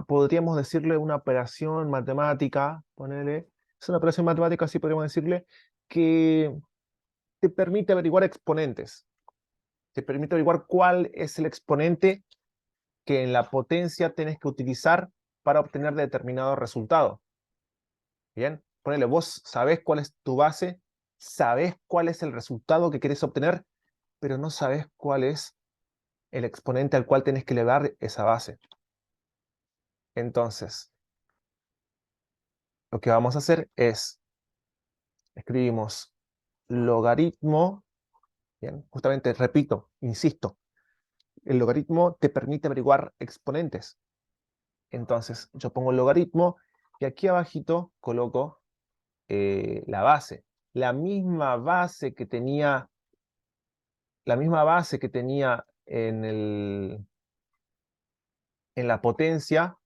podríamos decirle una operación matemática, ponele, es una operación matemática, así podríamos decirle, que te permite averiguar exponentes. Te permite averiguar cuál es el exponente que en la potencia tenés que utilizar para obtener determinado resultado. Bien, ponele, vos sabés cuál es tu base, sabés cuál es el resultado que querés obtener, pero no sabés cuál es el exponente al cual tenés que elevar esa base. Entonces, lo que vamos a hacer es, escribimos logaritmo, bien, justamente repito, insisto, el logaritmo te permite averiguar exponentes. Entonces, yo pongo el logaritmo y aquí abajito coloco la base. La misma base que tenía, en la potencia,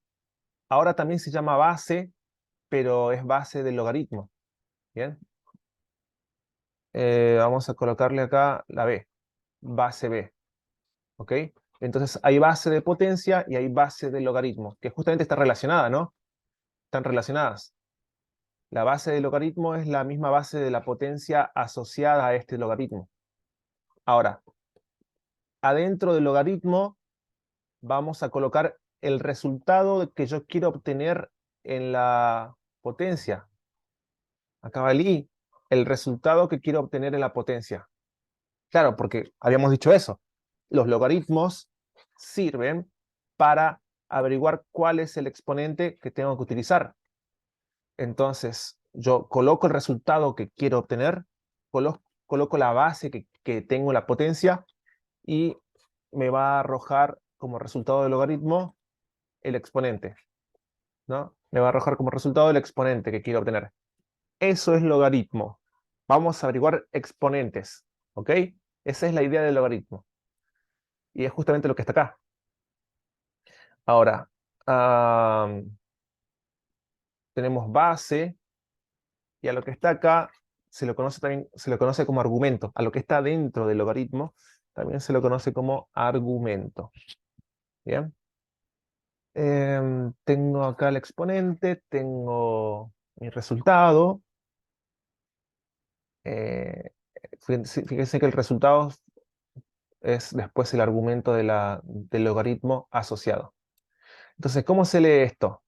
ahora también se llama base, pero es base del logaritmo. Bien. Vamos a colocarle acá la b, base b. ¿Ok? Entonces hay base de potencia y hay base del logaritmo, que justamente está relacionada, ¿no? Están relacionadas. La base del logaritmo es la misma base de la potencia asociada a este logaritmo. Ahora, adentro del logaritmo vamos a colocar el resultado que yo quiero obtener en la potencia. Acá va el i, el resultado que quiero obtener en la potencia. Claro, porque habíamos dicho eso. Los logaritmos sirven para averiguar cuál es el exponente que tengo que utilizar. Entonces, yo coloco el resultado que quiero obtener, coloco la base que tengo en la potencia y me va a arrojar como resultado del logaritmo el exponente, ¿no? Me va a arrojar como resultado el exponente que quiero obtener. Eso es logaritmo. Vamos a averiguar exponentes, ¿ok? Esa es la idea del logaritmo. Y es justamente lo que está acá. Ahora, tenemos base, y a lo que está acá se lo conoce como argumento. A lo que está dentro del logaritmo también se lo conoce como argumento. ¿Bien? Tengo acá el exponente, tengo mi resultado. Fíjense que el resultado es después el argumento del logaritmo asociado. Entonces, ¿cómo se lee esto?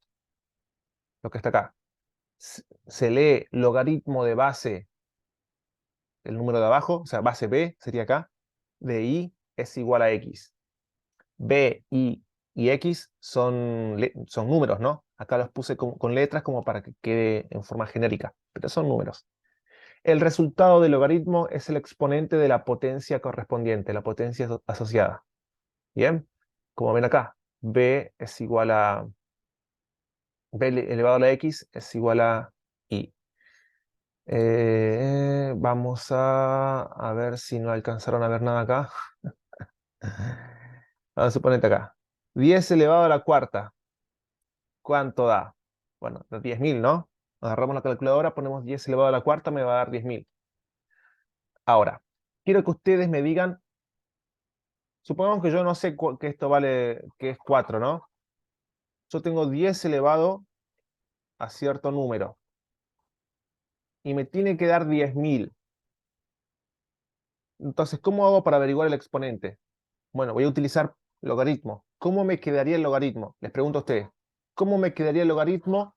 Lo que está acá. Se lee logaritmo de base, el número de abajo, o sea, base b sería acá, de i es igual a x. B, i y x son números, ¿no? Acá los puse con letras como para que quede en forma genérica, pero son números. El resultado del logaritmo es el exponente de la potencia correspondiente, la potencia asociada. ¿Bien? Como ven acá, b es igual a b elevado a la x es igual a i. Vamos a ver si no alcanzaron a ver nada acá. Vamos a suponerte acá. 10 elevado a la cuarta. ¿Cuánto da? Bueno, da 10.000, ¿no? Agarramos la calculadora, ponemos 10 elevado a la cuarta, me va a dar 10.000. Ahora, quiero que ustedes me digan, supongamos que yo no sé que esto vale, que es 4, ¿no? Yo tengo 10 elevado a cierto número y me tiene que dar 10.000. Entonces, ¿cómo hago para averiguar el exponente? Bueno, voy a utilizar logaritmo. ¿Cómo me quedaría el logaritmo? Les pregunto a ustedes. ¿Cómo me quedaría el logaritmo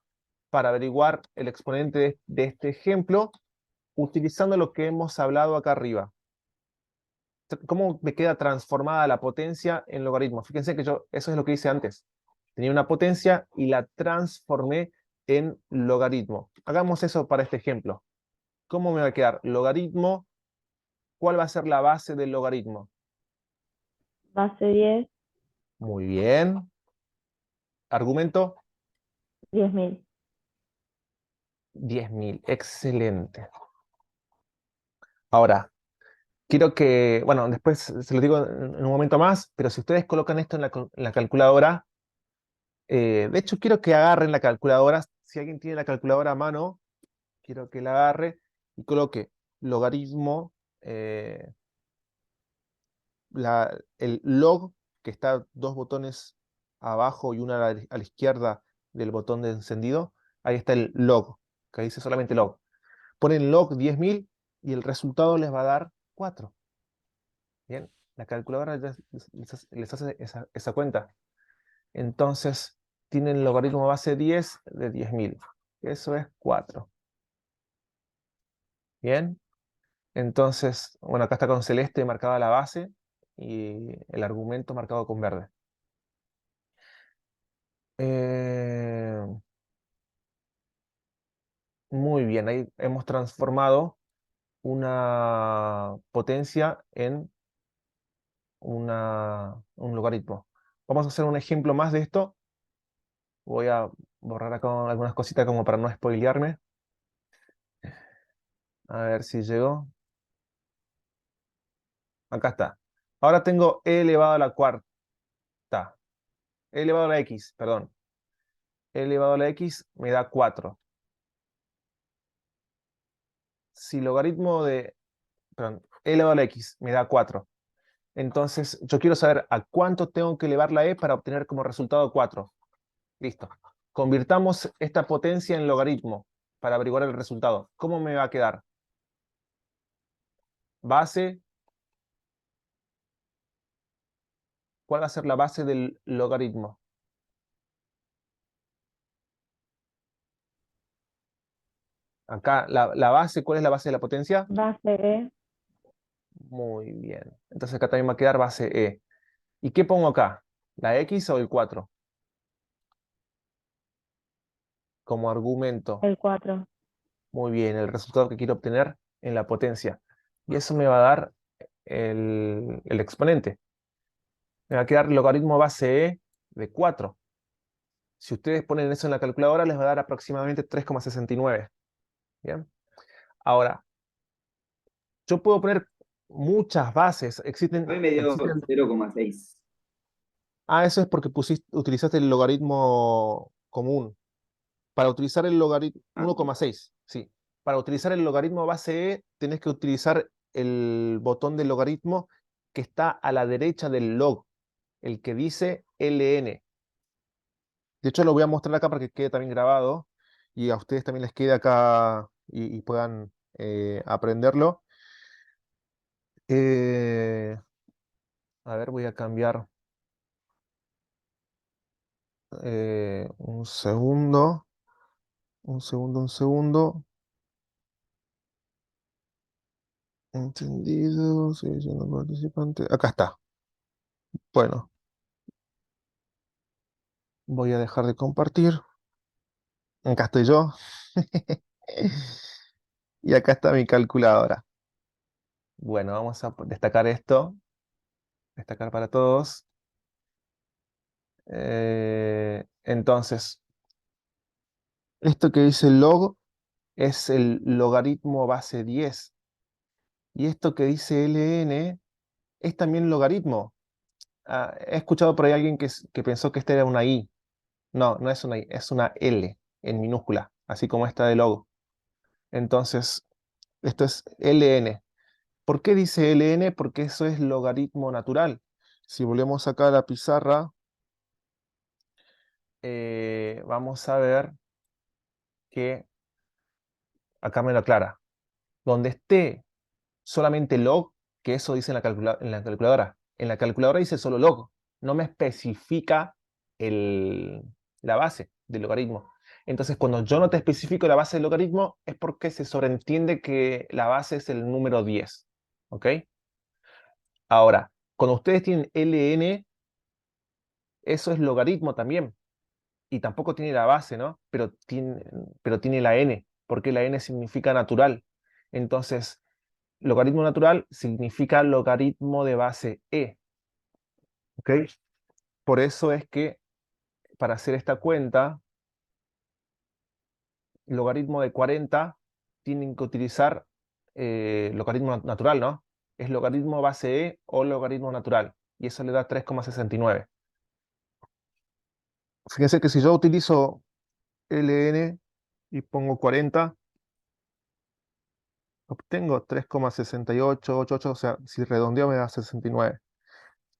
para averiguar el exponente de este ejemplo utilizando lo que hemos hablado acá arriba? cómo me queda transformada la potencia en logaritmo. Fíjense que eso es lo que hice antes. Tenía una potencia y la transformé en logaritmo. Hagamos eso para este ejemplo. ¿Cómo me va a quedar? Logaritmo, ¿cuál va a ser la base del logaritmo? Base 10, Muy bien. Argumento, 10.000. 10.000. Excelente. Ahora, quiero que, bueno, después se lo digo en un momento más, pero si ustedes colocan esto en la calculadora, de hecho quiero que agarren la calculadora, si alguien tiene la calculadora a mano, quiero que la agarre y coloque logaritmo, el log, que está dos botones abajo y una a la izquierda del botón de encendido, ahí está el log, que dice solamente log. Ponen log 10.000 y el resultado les va a dar 4. Bien, la calculadora les hace esa cuenta. Entonces, tienen logaritmo base 10 de 10.000. Eso es 4. Bien, entonces, bueno, acá está con celeste marcada la base y el argumento marcado con verde. Eh, Muy bien, ahí hemos transformado una potencia en un logaritmo. Vamos a hacer un ejemplo más de esto. Voy a borrar acá algunas cositas como para no spoilearme. A ver si llegó. Acá está. Ahora tengo e elevado a la cuarta. E elevado a la x, perdón. E elevado a la x me da 4. Si logaritmo de... Perdón, e elevado a la x me da 4. Entonces, yo quiero saber a cuánto tengo que elevar la e para obtener como resultado 4. Listo. Convirtamos esta potencia en logaritmo para averiguar el resultado. ¿Cómo me va a quedar? Base. ¿Cuál va a ser la base del logaritmo? Acá, la base, ¿cuál es la base de la potencia? Base E, Muy bien. Entonces acá también va a quedar base E. ¿Y qué pongo acá? ¿La X o el 4? Como argumento. el 4. Muy bien, el resultado que quiero obtener en la potencia. Y eso me va a dar el exponente. Me va a quedar logaritmo base E de 4. Si ustedes ponen eso en la calculadora, les va a dar aproximadamente 3,69. ¿Bien? Ahora, yo puedo poner muchas bases. A mí me dio Existen 0,6. Eso es porque utilizaste el logaritmo común. Para utilizar el logaritmo Ah, 1,6, sí. Para utilizar el logaritmo base E, tenés que utilizar el botón del logaritmo que está a la derecha del log, el que dice ln. De hecho, lo voy a mostrar acá para que quede también grabado y a ustedes también les quede acá y puedan aprenderlo. A ver, voy a cambiar un segundo. Un segundo, un segundo. Entendido, seleccionando participante. Acá está. Bueno, voy a dejar de compartir. Acá estoy yo. Y acá está mi calculadora. Bueno, vamos a destacar esto. Destacar para todos. Entonces, esto que dice log es el logaritmo base 10. Y esto que dice ln es también logaritmo. He escuchado por ahí alguien que pensó que esta era una i. No, no es una i, es una L en minúscula, así como esta de log. Entonces, esto es ln. ¿Por qué dice ln? Porque eso es logaritmo natural. Si volvemos acá a la pizarra, vamos a ver que acá me lo aclara. Donde esté solamente log, que eso dice en en la calculadora. En la calculadora dice solo log, no me especifica la base del logaritmo. Entonces, cuando yo no te especifico la base del logaritmo, es porque se sobreentiende que la base es el número 10. ¿Ok? Ahora, cuando ustedes tienen ln, eso es logaritmo también. Y tampoco tiene la base, ¿no? Pero tiene la n, porque la n significa natural. Entonces, logaritmo natural significa logaritmo de base e. ¿Ok? Por eso es que para hacer esta cuenta, logaritmo de 40 tienen que utilizar logaritmo natural, ¿no? Es logaritmo base e o logaritmo natural. Y eso le da 3,69. Fíjense que si yo utilizo ln y pongo 40, obtengo 3,6888, o sea, si redondeo me da 69.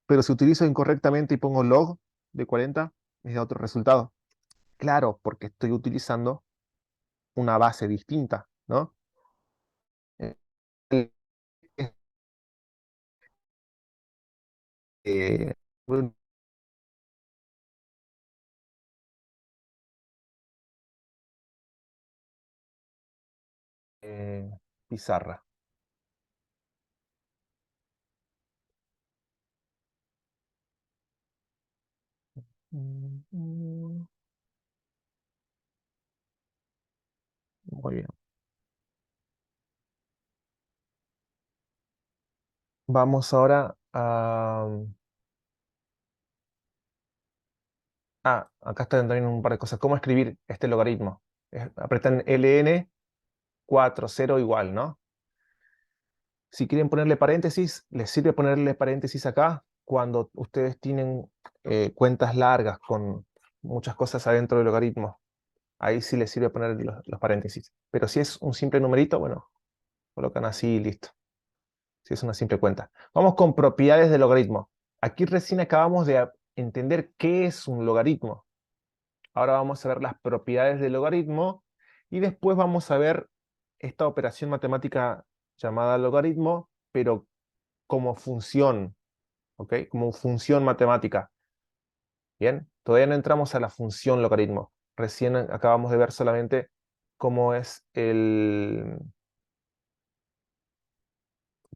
Pero si utilizo incorrectamente y pongo log de 40, me da otro resultado. Claro, porque estoy utilizando una base distinta, ¿no? Eh, bueno, eh, pizarra. Muy bien. Vamos ahora a... acá están también un par de cosas. ¿Cómo escribir este logaritmo? Apretan ln 4, 0 igual, ¿no? Si quieren ponerle paréntesis, les sirve ponerle paréntesis acá cuando ustedes tienen cuentas largas con muchas cosas adentro del logaritmo. Ahí sí les sirve poner los paréntesis. Pero si es un simple numerito, bueno, colocan así y listo. Si es una simple cuenta. Vamos con propiedades del logaritmo. Aquí recién acabamos de entender qué es un logaritmo. Ahora vamos a ver las propiedades del logaritmo y después vamos a ver esta operación matemática llamada logaritmo, pero como función, ¿ok? Como función matemática. Bien, todavía no entramos a la función logaritmo. Recién acabamos de ver solamente cómo es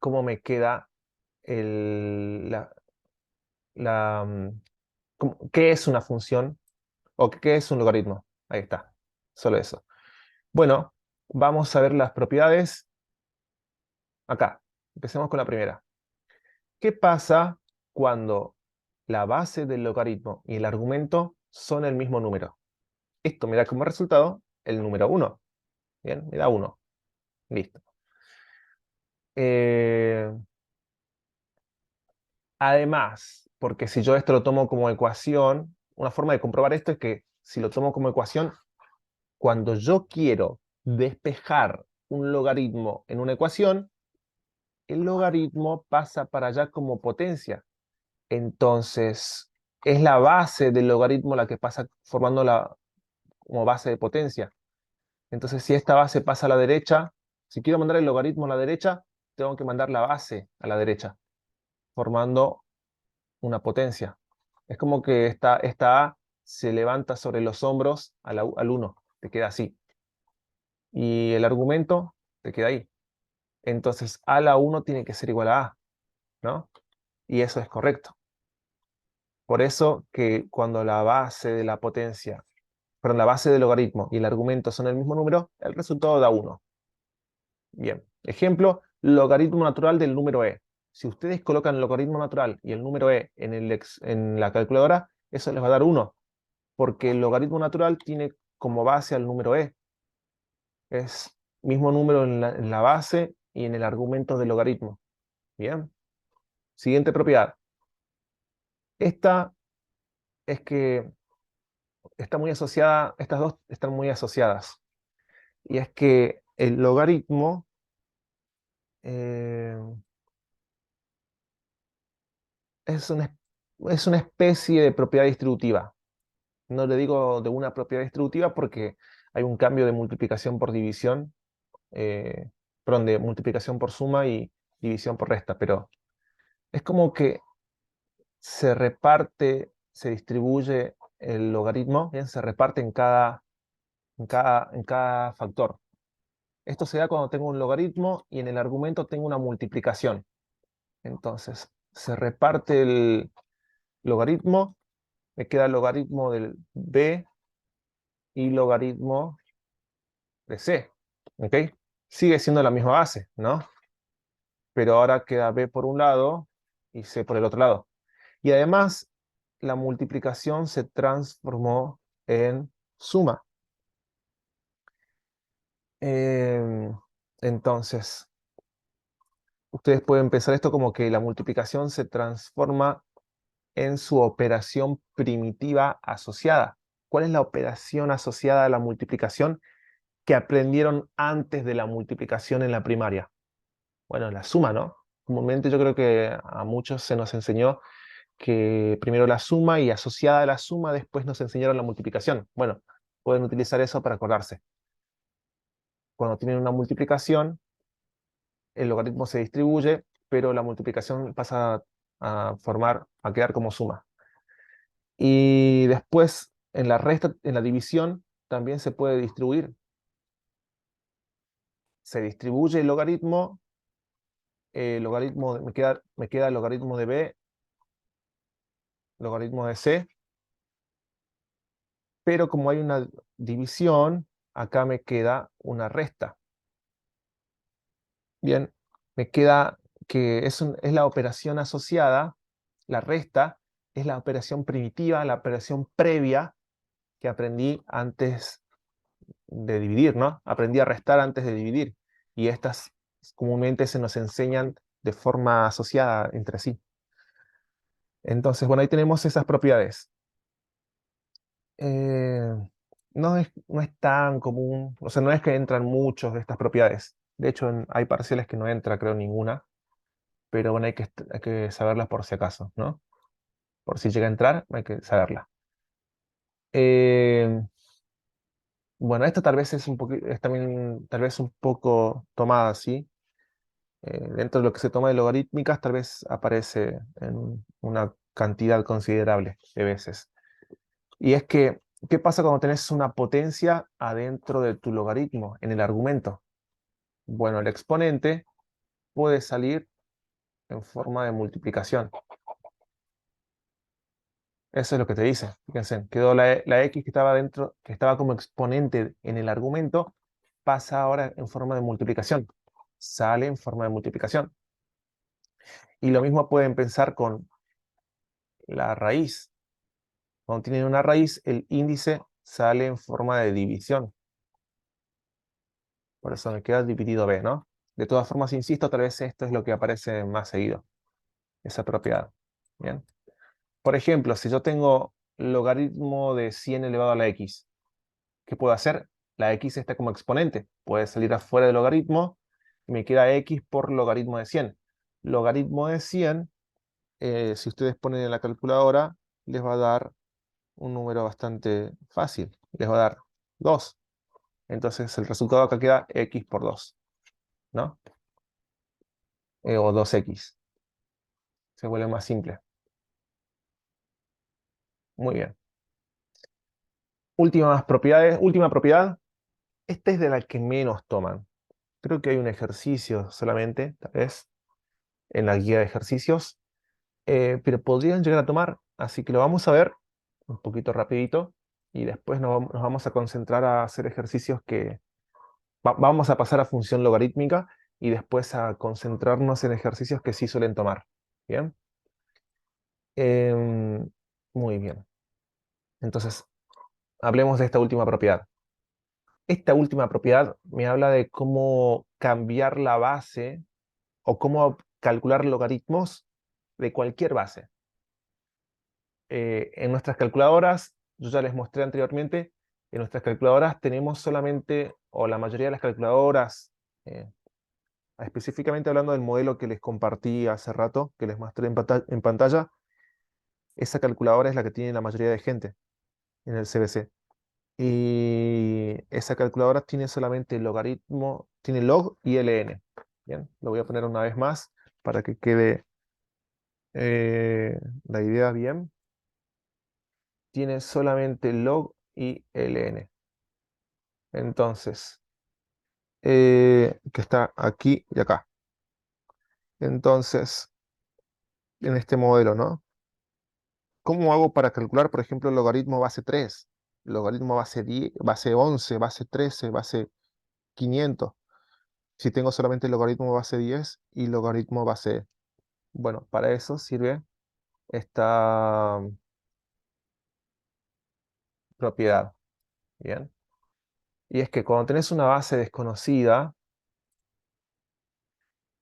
cómo me queda el, la, mm, qué es una función o qué es un logaritmo. Ahí está, solo eso. Bueno, vamos a ver las propiedades acá. Empecemos con la primera. ¿Qué pasa cuando la base del logaritmo y el argumento son el mismo número? Esto me da como resultado el número 1. Bien, me da 1. Listo. Eh, Además, porque si yo esto lo tomo como ecuación, una forma de comprobar esto es que si lo tomo como ecuación, cuando yo quiero despejar un logaritmo en una ecuación, el logaritmo pasa para allá como potencia. Entonces, es la base del logaritmo la que pasa formando como base de potencia. Entonces, si esta base pasa a la derecha, si quiero mandar el logaritmo a la derecha, tengo que mandar la base a la derecha, formando una potencia. Es como que esta A se levanta sobre los hombros al 1, te queda así. Y el argumento te queda ahí. Entonces, A a la 1 tiene que ser igual a A, ¿no? Y eso es correcto. Por eso que cuando la base de la potencia, perdón, la base del logaritmo y el argumento son el mismo número, el resultado da 1. Bien. Ejemplo, logaritmo natural del número e. Si ustedes colocan el logaritmo natural y el número e en la calculadora, eso les va a dar 1, porque el logaritmo natural tiene como base al número e. Es mismo número en la base y en el argumento del logaritmo. Bien. Siguiente propiedad. Esta es que está muy asociada, estas dos están muy asociadas. Y es que el logaritmo eh, es es una especie de propiedad distributiva. No le digo de una propiedad distributiva porque hay un cambio de multiplicación por división, perdón, de multiplicación por suma y división por resta, pero es como que se reparte, se distribuye el logaritmo, bien, se reparte en cada factor. Esto se da cuando tengo un logaritmo y en el argumento tengo una multiplicación. Entonces, se reparte el logaritmo, me queda el logaritmo del b y logaritmo de c, ¿ok? Sigue siendo la misma base, ¿no? Pero ahora queda b por un lado y c por el otro lado. Y además, la multiplicación se transformó en suma. Entonces, ustedes pueden pensar esto como que la multiplicación se transforma en su operación primitiva asociada. ¿Cuál es la operación asociada a la multiplicación que aprendieron antes de la multiplicación en la primaria? Bueno, la suma, ¿no? Comúnmente yo creo que a muchos se nos enseñó que primero la suma y asociada a la suma después nos enseñaron la multiplicación. Bueno, pueden utilizar eso para acordarse. Cuando tienen una multiplicación, el logaritmo se distribuye, pero la multiplicación pasa a quedar como suma. Y después, en la resta, en la división, también se puede distribuir. Se distribuye el logaritmo, me queda el logaritmo de b, logaritmo de c, pero como hay una división, acá me queda una resta. Bien, me queda que es la operación asociada, la resta es la operación primitiva, la operación previa que aprendí antes de dividir, ¿no? Aprendí a restar antes de dividir. Y estas comúnmente se nos enseñan de forma asociada entre sí. Entonces, bueno, ahí tenemos esas propiedades. Eh, no es tan común, o sea, no es que entran muchos de estas propiedades. De hecho, hay parciales que no entra, creo, ninguna. Pero bueno, hay que saberlas por si acaso, ¿no? Por si llega a entrar, hay que saberla. Eh, bueno, esta tal vez es también tal vez un poco tomada así. Dentro de lo que se toma de logarítmicas, tal vez aparece en una cantidad considerable de veces. Y es que, ¿qué pasa cuando tenés una potencia adentro de tu logaritmo, en el argumento? Bueno, el exponente puede salir en forma de multiplicación. Eso es lo que te dice. Fíjense, quedó la x que estaba dentro, que estaba como exponente en el argumento, pasa ahora en forma de multiplicación. Sale en forma de multiplicación. Y lo mismo pueden pensar con la raíz. Cuando tienen una raíz, el índice sale en forma de división. Por eso me queda dividido b, ¿no? De todas formas, insisto, tal vez esto es lo que aparece más seguido, esa propiedad. Bien. Por ejemplo, si yo tengo logaritmo de 100 elevado a la x, ¿qué puedo hacer? La x está como exponente, puede salir afuera del logaritmo y me queda x por logaritmo de 100. Logaritmo de 100, si ustedes ponen en la calculadora, les va a dar un número bastante fácil, les va a dar 2. Entonces el resultado acá queda x por 2, ¿no? O 2x. Se vuelve más simple. Muy bien. Última propiedad. Esta es de la que menos toman. Creo que hay un ejercicio solamente, tal vez, en la guía de ejercicios, pero podrían llegar a tomar, así que lo vamos a ver un poquito rapidito y después nos vamos a concentrar a hacer ejercicios que vamos a pasar a función logarítmica y después a concentrarnos en ejercicios que sí suelen tomar. ¿Bien? Muy bien. Entonces, hablemos de esta última propiedad. Esta última propiedad me habla de cómo cambiar la base o cómo calcular logaritmos de cualquier base. En nuestras calculadoras, yo ya les mostré anteriormente, en nuestras calculadoras tenemos solamente, o la mayoría de las calculadoras, específicamente hablando del modelo que les compartí hace rato, que les mostré en pantalla, esa calculadora es la que tiene la mayoría de gente en el CBC. Y esa calculadora tiene solamente logaritmo, tiene log y ln. Bien, lo voy a poner una vez más para que quede la idea bien. Tiene solamente log y ln. Entonces, que está aquí y acá. Entonces, en este modelo, ¿no? ¿Cómo hago para calcular, por ejemplo, el logaritmo base 3, logaritmo base 10, base 11, base 13, base 500? Si tengo solamente el logaritmo base 10 y logaritmo base... Bueno, para eso sirve esta propiedad, ¿bien? Y es que cuando tenés una base desconocida,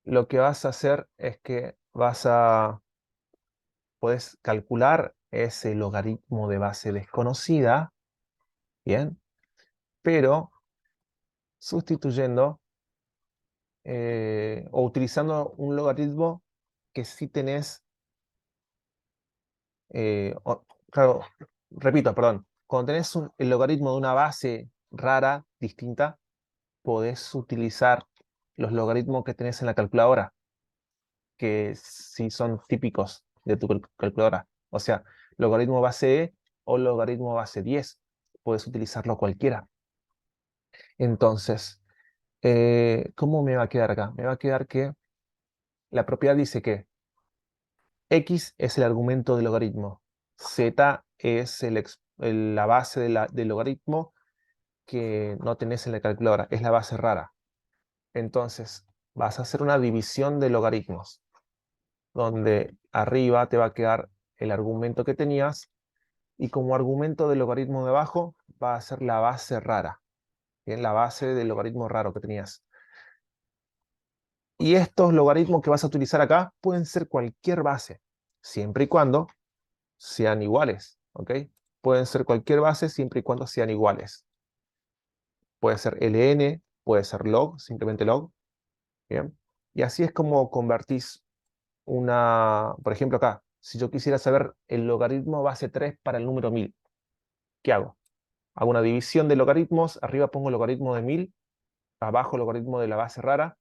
lo que vas a hacer es que podés calcular ese logaritmo de base desconocida, ¿bien? Pero sustituyendo o utilizando un logaritmo que sí tenés, claro, repito, perdón, cuando tenés el logaritmo de una base rara, distinta, podés utilizar los logaritmos que tenés en la calculadora, que sí son típicos de tu calculadora. O sea, logaritmo base E o logaritmo base 10, puedes utilizarlo cualquiera. Entonces, ¿cómo me va a quedar acá? Me va a quedar que la propiedad dice que X es el argumento del logaritmo, Z es la base del logaritmo que no tenés en la calculadora, es la base rara. Entonces, vas a hacer una división de logaritmos, donde arriba te va a quedar el argumento que tenías, y como argumento del logaritmo de abajo va a ser la base rara, ¿bien? La base del logaritmo raro que tenías. Y estos logaritmos que vas a utilizar acá pueden ser cualquier base, siempre y cuando sean iguales, ¿ok? Pueden ser cualquier base siempre y cuando sean iguales. Puede ser ln, puede ser log, simplemente log, ¿bien? Y así es como convertís por ejemplo acá, si yo quisiera saber el logaritmo base 3 para el número 1000, ¿qué hago? Hago una división de logaritmos, arriba pongo el logaritmo de 1000, abajo el logaritmo de la base rara,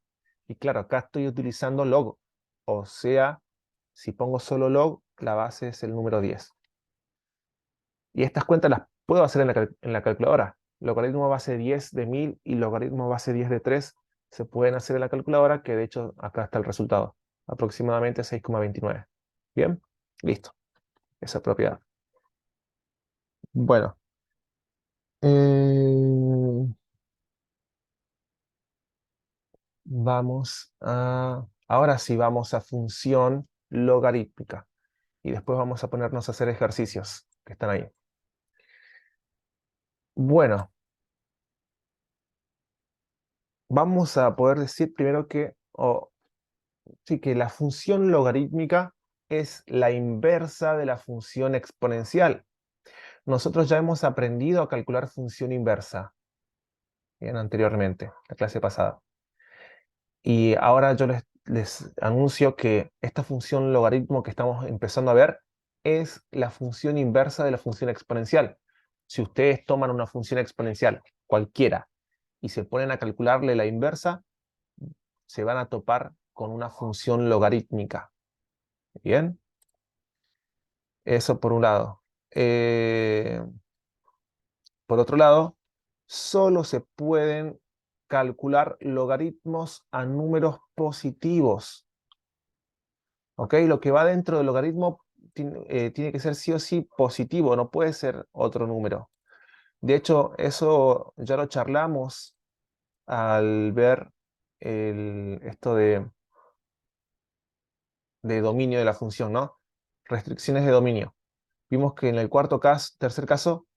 y claro, acá estoy utilizando log, o sea, si pongo solo log, la base es el número 10. Y estas cuentas las puedo hacer en la calculadora. Logaritmo base 10 de 1000 y logaritmo base 10 de 3 se pueden hacer en la calculadora, que de hecho acá está el resultado, aproximadamente 6,29. Bien, listo, esa propiedad. Bueno, ahora sí vamos a función logarítmica. Y después vamos a ponernos a hacer ejercicios que están ahí. Bueno, vamos a poder decir primero que, sí, que la función logarítmica es la inversa de la función exponencial. Nosotros ya hemos aprendido a calcular función inversa, bien, anteriormente, la clase pasada. Y ahora yo les anuncio que esta función logaritmo que estamos empezando a ver es la función inversa de la función exponencial. Si ustedes toman una función exponencial, cualquiera, y se ponen a calcularle la inversa, se van a topar con una función logarítmica. ¿Bien? Eso por un lado. Por otro lado, solo se pueden calcular logaritmos a números positivos. ¿Ok? Lo que va dentro del logaritmo tiene que ser sí o sí positivo, no puede ser otro número. De hecho, eso ya lo charlamos al ver esto de dominio de la función, ¿no? Restricciones de dominio. Vimos que en el tercer caso,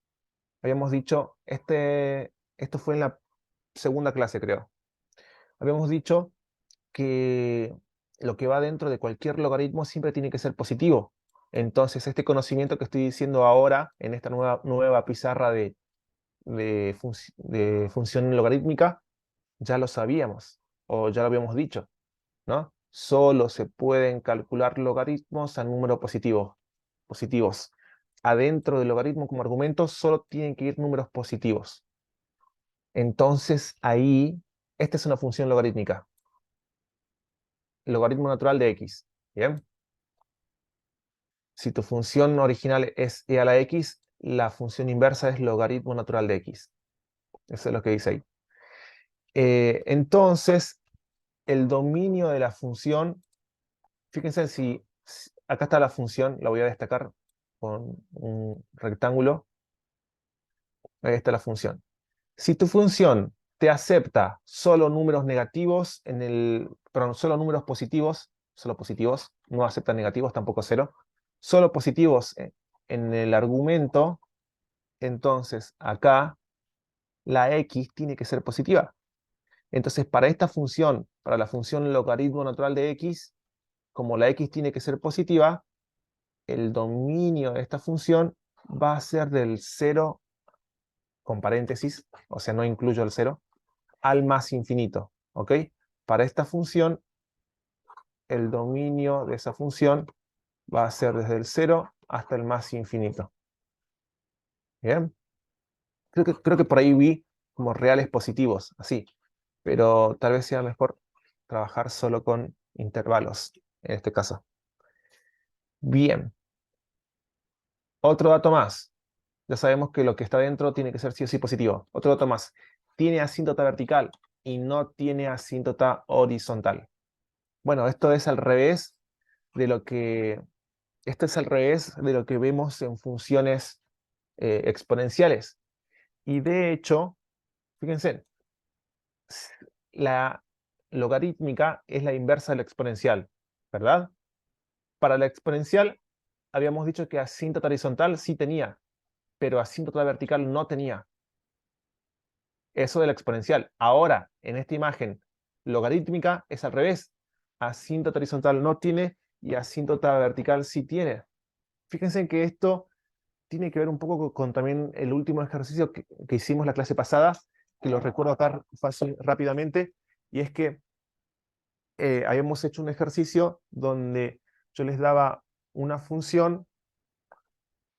habíamos dicho, esto fue en la segunda clase, creo. Habíamos dicho que lo que va dentro de cualquier logaritmo siempre tiene que ser positivo. Entonces, este conocimiento que estoy diciendo ahora en esta nueva pizarra de función logarítmica, ya lo sabíamos, o ya lo habíamos dicho, ¿no? Solo se pueden calcular logaritmos a números positivos. Adentro del logaritmo como argumento solo tienen que ir números positivos. Entonces, ahí, esta es una función logarítmica. Logaritmo natural de x. ¿Bien? Si tu función original es e a la x, la función inversa es logaritmo natural de x. Eso es lo que dice ahí. Entonces, el dominio de la función, fíjense acá está la función, la voy a destacar con un rectángulo. Ahí está la función. Si tu función te acepta solo números negativos perdón, solo positivos, no acepta negativos, tampoco cero, solo positivos en el argumento, entonces acá la x tiene que ser positiva. Entonces para esta función, para la función logaritmo natural de x, como la x tiene que ser positiva, el dominio de esta función va a ser del 0 con paréntesis, o sea, no incluyo el 0, al más infinito, ¿ok? Para esta función, el dominio de esa función va a ser desde el 0 hasta el más infinito. ¿Bien? Creo que por ahí vi como reales positivos, así, pero tal vez sea mejor trabajar solo con intervalos, en este caso. Bien. Otro dato más. Ya sabemos que lo que está dentro tiene que ser sí o sí positivo. Otro dato más. Tiene asíntota vertical y no tiene asíntota horizontal. Bueno, esto es al revés de lo que, esto es al revés de lo que vemos en funciones exponenciales. Y de hecho, fíjense, la logarítmica es la inversa de la exponencial, ¿verdad? Para la exponencial habíamos dicho que asíntota horizontal sí tenía, pero asíntota vertical no tenía. Eso de la exponencial. Ahora, en esta imagen logarítmica es al revés. Asíntota horizontal no tiene y asíntota vertical sí tiene. Fíjense que esto tiene que ver un poco con también el último ejercicio que hicimos la clase pasada, que lo recuerdo acá rápidamente, y es que habíamos hecho un ejercicio donde yo les daba una función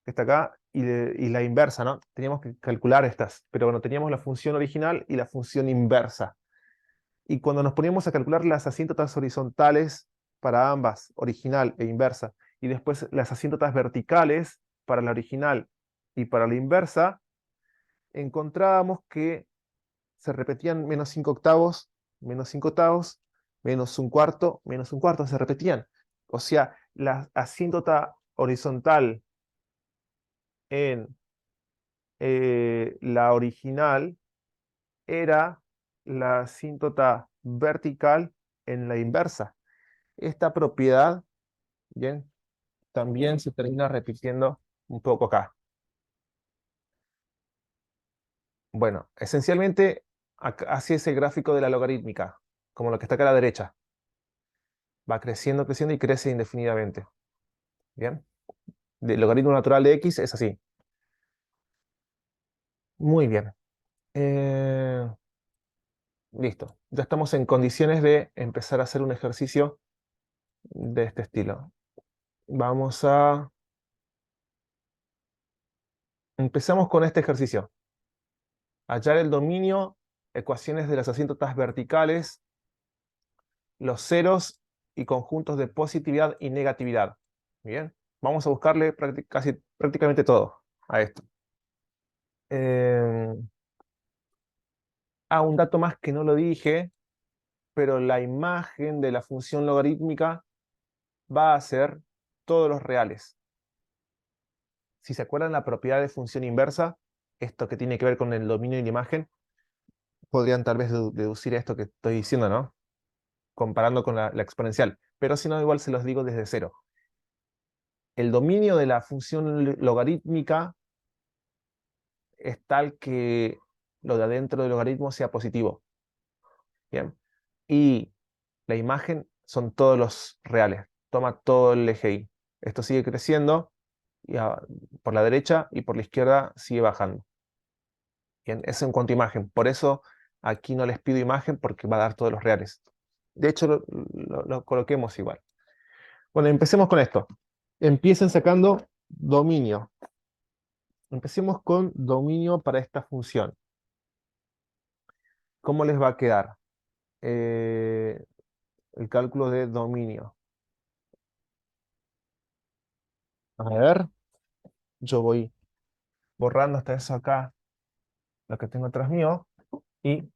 que está acá y la inversa, ¿no? Teníamos que calcular estas, pero bueno, teníamos la función original y la función inversa. Y cuando nos poníamos a calcular las asíntotas horizontales para ambas, original e inversa, y después las asíntotas verticales para la original y para la inversa, encontrábamos que se repetían menos 5 octavos, menos 5 octavos, menos un cuarto, se repetían. O sea, la asíntota horizontal en la original era la asíntota vertical en la inversa. Esta propiedad, bien, también se termina repitiendo un poco acá. Bueno, esencialmente así es el gráfico de la logarítmica, como lo que está acá a la derecha. Va creciendo, creciendo y crece indefinidamente. Bien, el logaritmo natural de x es así. Muy bien. Listo. Ya estamos en condiciones de empezar a hacer un ejercicio de este estilo. Empezamos con este ejercicio. Hallar el dominio, ecuaciones de las asíntotas verticales, los ceros y conjuntos de positividad y negatividad. Bien, vamos a buscarle prácticamente todo a esto. Eh, un dato más que no lo dije, pero la imagen de la función logarítmica va a ser todos los reales. Si se acuerdan la propiedad de función inversa, esto que tiene que ver con el dominio de la imagen, podrían tal vez deducir esto que estoy diciendo, ¿no? Comparando con la exponencial. Pero si no, igual se los digo desde cero. El dominio de la función logarítmica es tal que lo de adentro del logaritmo sea positivo. ¿Bien? Y la imagen son todos los reales. Toma todo el eje Y. Esto sigue creciendo y por la derecha y por la izquierda sigue bajando. Bien, eso en cuanto a imagen. Por eso aquí no les pido imagen porque va a dar todos los reales. De hecho, lo coloquemos igual. Bueno, empecemos con esto. Empiecen sacando dominio. Empecemos con dominio para esta función. ¿Cómo les va a quedar el cálculo de dominio? A ver, yo voy borrando hasta eso acá, lo que tengo atrás mío, y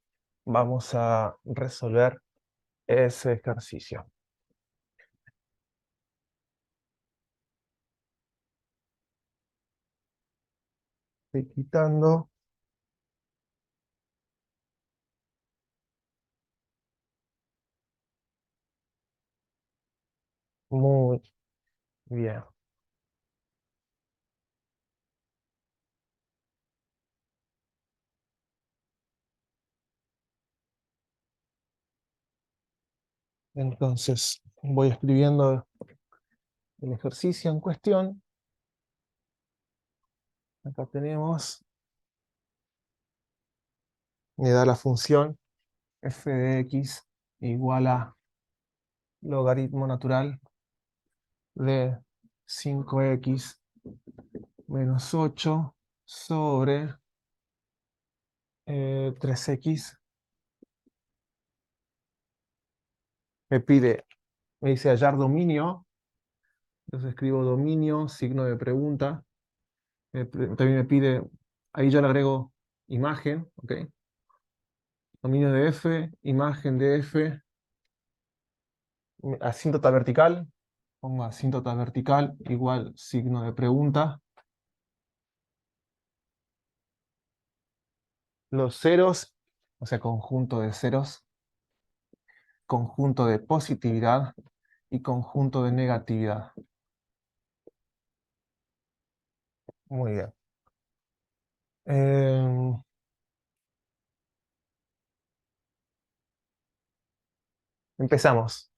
vamos a resolver ese ejercicio. Estoy quitando. Muy bien. Entonces, voy escribiendo el ejercicio en cuestión. Acá tenemos, me da la función f de x igual a logaritmo natural de 5x menos 8 sobre 3x. Me dice hallar dominio. Entonces escribo dominio, signo de pregunta. También me pide, ahí yo le agrego imagen, ¿ok? Dominio de f, imagen de f, asíntota vertical. Pongo asíntota vertical igual signo de pregunta. Los ceros, o sea, conjunto de ceros, conjunto de positividad y conjunto de negatividad. Muy bien. Empezamos.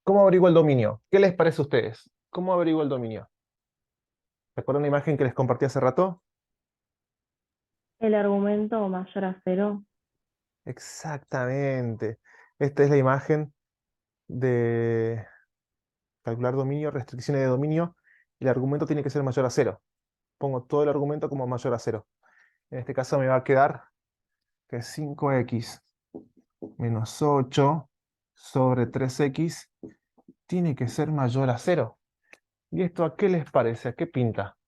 ¿Cómo averiguo el dominio? ¿Qué les parece a ustedes? ¿Cómo averiguo el dominio? ¿Recuerdan una imagen que les compartí hace rato? El argumento mayor a 0. Exactamente. Esta es la imagen de calcular dominio, restricciones de dominio. El argumento tiene que ser mayor a 0. Pongo todo el argumento como mayor a 0. En este caso me va a quedar que 5x menos 8 sobre 3x tiene que ser mayor a 0. ¿Y esto a qué les parece? ¿A qué pinta?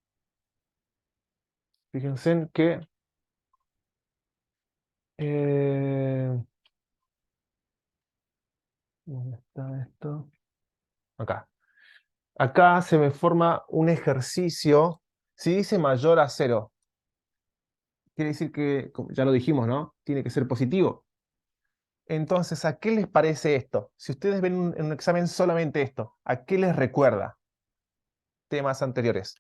Fíjense en que ¿dónde está esto? Acá. Acá se me forma un ejercicio. Si dice mayor a 0, quiere decir que, como ya lo dijimos, ¿no? Tiene que ser positivo. Entonces, ¿a qué les parece esto? Si ustedes ven en un examen solamente esto, ¿a qué les recuerda temas anteriores?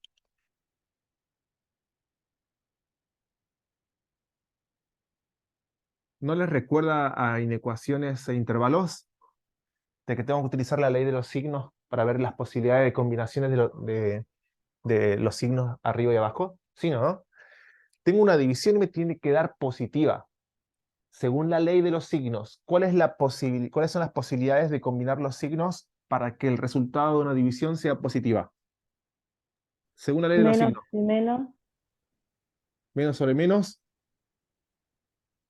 ¿No les recuerda a inecuaciones e intervalos? De que tengo que utilizar la ley de los signos para ver las posibilidades de combinaciones de los signos arriba y abajo. ¿Sí, no? Tengo una división y me tiene que dar positiva. Según la ley de los signos, ¿cuáles son las posibilidades de combinar los signos para que el resultado de una división sea positiva? Según la ley de los Menos signos, y menos menos sobre menos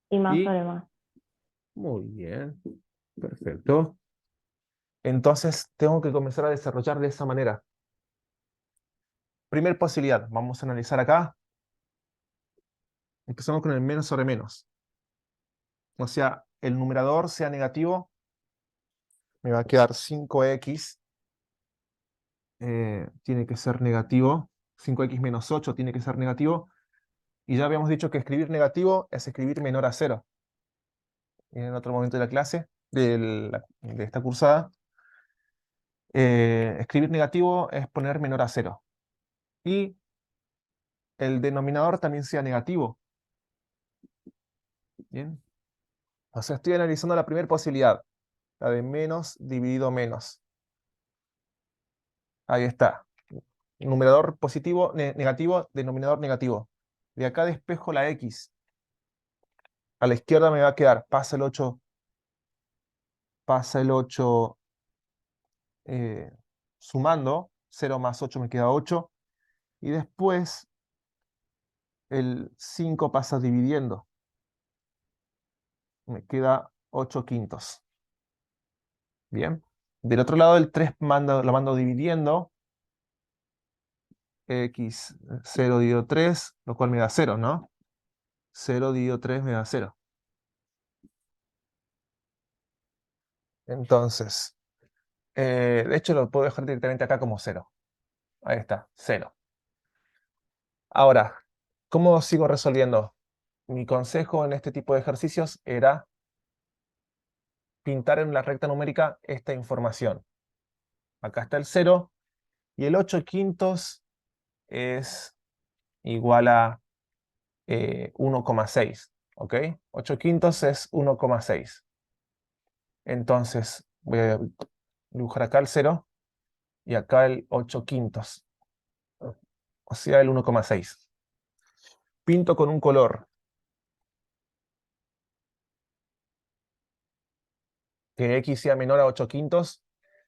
y más y... sobre más. Muy bien, perfecto. Entonces tengo que comenzar a desarrollar de esa manera. Primer posibilidad, vamos a analizar acá. Empezamos con el menos sobre menos. O sea, el numerador sea negativo, me va a quedar 5x, tiene que ser negativo. 5x menos 8 tiene que ser negativo. Y ya habíamos dicho que escribir negativo es escribir menor a 0. Y en otro momento de la clase, de esta cursada, escribir negativo es poner menor a 0. Y el denominador también sea negativo. ¿Bien? O sea, estoy analizando la primera posibilidad, la de menos dividido menos. Ahí está. Numerador positivo, negativo, denominador negativo. De acá despejo la x. A la izquierda me va a quedar, pasa el 8 sumando, 0 más 8 me queda 8, y después el 5 pasa dividiendo, me queda 8 quintos. Bien. Del otro lado el 3 lo mando dividiendo, x 0 dividido 3, lo cual me da 0, ¿no? 0 dividido 3 me da 0. Entonces, de hecho lo puedo dejar directamente acá como 0. Ahí está, 0. Ahora, ¿Cómo sigo resolviendo? Mi consejo en este tipo de ejercicios era pintar en la recta numérica esta información. Acá está el 0 y el 8/5 es igual a 1,6. ¿Ok? 8/5 es 1,6. Entonces voy a dibujar acá el 0 y acá el 8/5. O sea, el 1,6. Pinto con un color que x sea menor a 8/5.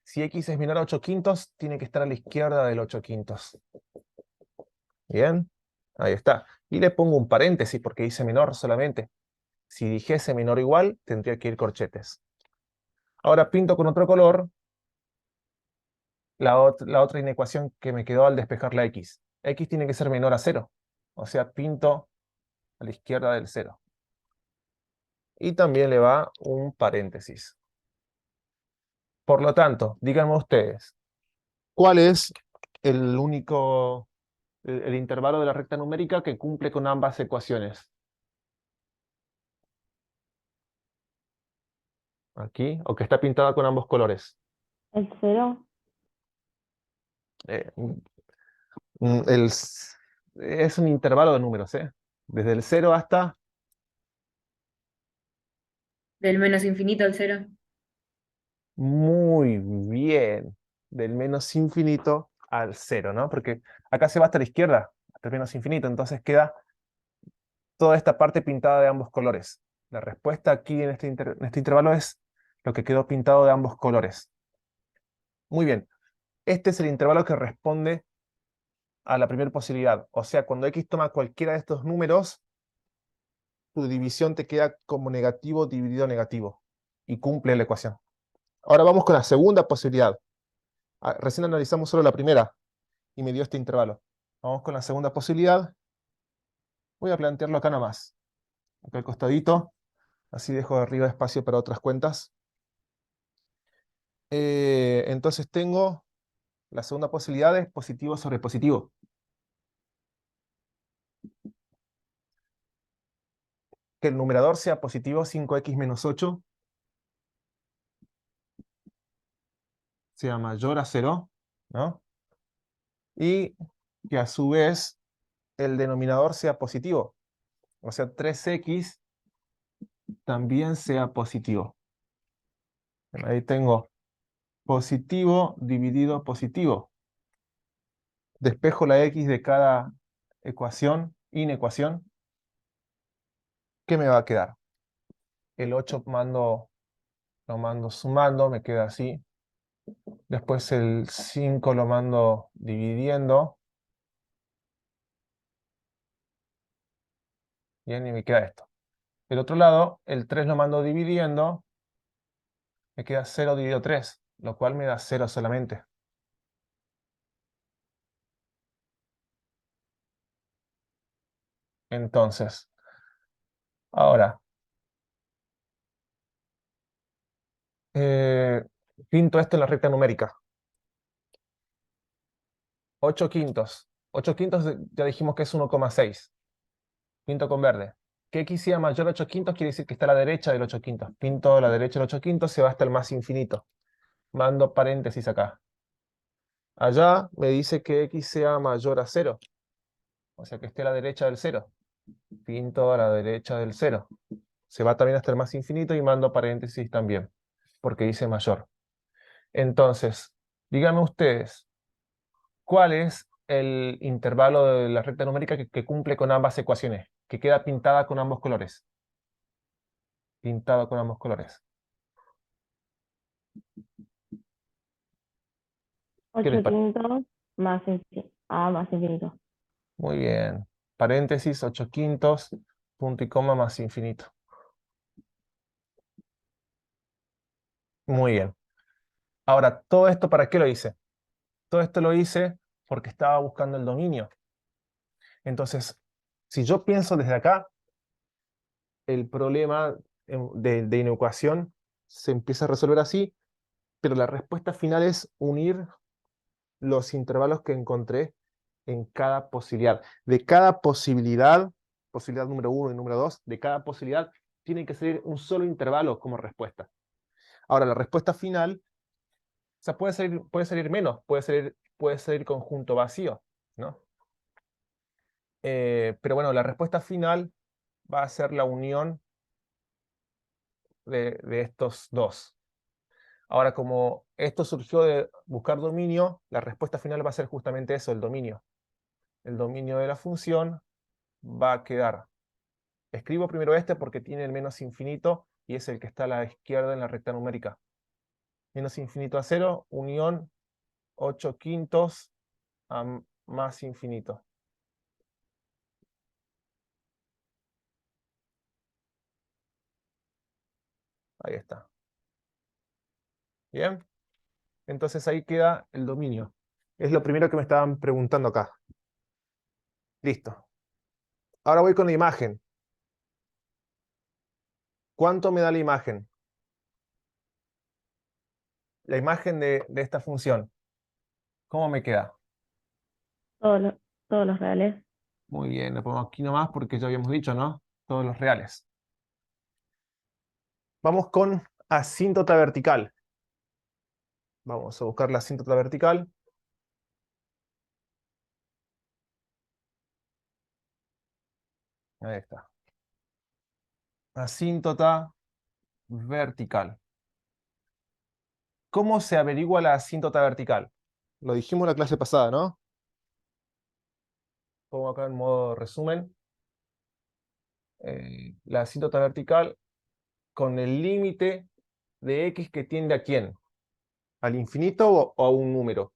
Si x es menor a 8/5, tiene que estar a la izquierda del 8/5. Bien, ahí está. Y le pongo un paréntesis porque dice menor solamente. Si dijese menor o igual, tendría que ir corchetes. Ahora pinto con otro color la otra inecuación que me quedó al despejar la x. X tiene que ser menor a 0. O sea, pinto a la izquierda del 0. Y también le va un paréntesis. Por lo tanto, díganme ustedes, ¿cuál es el único, el intervalo de la recta numérica que cumple con ambas ecuaciones? Aquí, o que está pintada con ambos colores. El 0. Eh, mm, el s- es un intervalo de números, ¿eh? Desde el 0 hasta... Del menos infinito al 0. Muy bien. Del menos infinito al 0, ¿no? Porque acá se va hasta la izquierda, hasta el menos infinito, entonces queda toda esta parte pintada de ambos colores. La respuesta aquí en en este intervalo es lo que quedó pintado de ambos colores. Muy bien. Este es el intervalo que responde a la primera posibilidad. O sea, cuando x toma cualquiera de estos números, tu división te queda como negativo dividido negativo. Y cumple la ecuación. Ahora vamos con la segunda posibilidad. Recién analizamos solo la primera y me dio este intervalo. Vamos con la segunda posibilidad. Voy a plantearlo acá nomás. Acá al costadito. Así dejo de arriba espacio para otras cuentas. Entonces tengo la segunda posibilidad es positivo sobre positivo. Que el numerador sea positivo 5x menos 8 sea mayor a 0, ¿no? Y que a su vez el denominador sea positivo. O sea, 3x también sea positivo. Bueno, ahí tengo positivo dividido positivo. Despejo la x de cada ecuación, inecuación. ¿Qué me va a quedar? El 8 lo mando sumando, me queda así. Después el 5 lo mando dividiendo. Bien, y me queda esto. Del otro lado, el 3 lo mando dividiendo. Me queda 0 dividido 3, lo cual me da 0 solamente. Entonces, ahora, pinto esto en la recta numérica. 8/5. 8/5 ya dijimos que es 1,6. Pinto con verde. Que x sea mayor a 8/5 quiere decir que está a la derecha del 8/5. Pinto a la derecha del 8/5, se va hasta el más infinito. Mando paréntesis acá. Allá me dice que x sea mayor a 0. O sea que esté a la derecha del 0. Pinto a la derecha del 0. Se va también hasta el más infinito y mando paréntesis también, porque dice mayor. Entonces, díganme ustedes, ¿cuál es el intervalo de la recta numérica que cumple con ambas ecuaciones? Que queda pintada con ambos colores. Pintado con ambos colores. ¿Qué les 8 parece? quintos más infinito. Más infinito. Muy bien. Paréntesis, 8/5, punto y coma más infinito. Muy bien. Ahora, ¿todo esto para qué lo hice? Todo esto lo hice porque estaba buscando el dominio. Entonces, si yo pienso desde acá, el problema de inecuación se empieza a resolver así, pero la respuesta final es unir los intervalos que encontré en cada posibilidad. De cada posibilidad, posibilidad número 1 y número 2, de cada posibilidad tiene que salir un solo intervalo como respuesta. Ahora, la respuesta final, o sea, puede salir menos, puede salir conjunto vacío, ¿no? Pero bueno, la respuesta final va a ser la unión de estos dos. Ahora, como esto surgió de buscar dominio, la respuesta final va a ser justamente eso, el dominio. El dominio de la función va a quedar. Escribo primero este porque tiene el menos infinito y es el que está a la izquierda en la recta numérica. Menos infinito a 0, unión 8 quintos a más infinito. Ahí está. Bien. Entonces ahí queda el dominio. Es lo primero que me estaban preguntando acá. Listo. Ahora voy con la imagen. ¿Cuánto me da la imagen? La imagen de esta función. ¿Cómo me queda? Todos los, todos los reales. Muy bien, lo pongo aquí nomás porque ya habíamos dicho, ¿no? Todos los reales. Vamos con asíntota vertical. Vamos a buscar la asíntota vertical. Ahí está. Asíntota vertical. ¿Cómo se averigua la asíntota vertical? Lo dijimos en la clase pasada, ¿no? Pongo acá en modo resumen. La asíntota vertical con el límite de x que tiende ¿a quién? ¿Al infinito o a un número?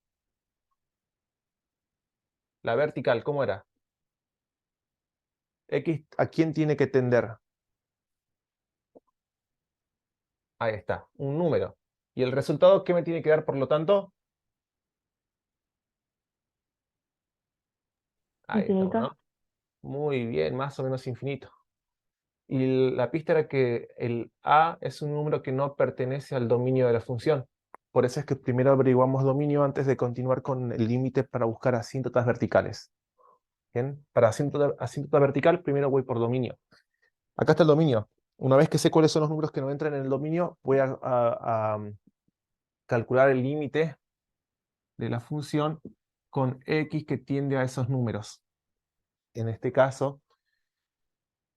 La vertical, ¿cómo era? X, ¿a quién tiene que tender? Ahí está, un número. ¿Y el resultado qué me tiene que dar, por lo tanto? Ahí estamos, Infinito. ¿no? Muy bien, más o menos infinito. Y la pista era que el a es un número que no pertenece al dominio de la función. Por eso es que primero averiguamos dominio antes de continuar con el límite para buscar asíntotas verticales. ¿Bien? Para asíntota vertical, primero voy por dominio. Acá está el dominio. Una vez que sé cuáles son los números que no entran en el dominio, voy a calcular el límite de la función con x que tiende a esos números. En este caso,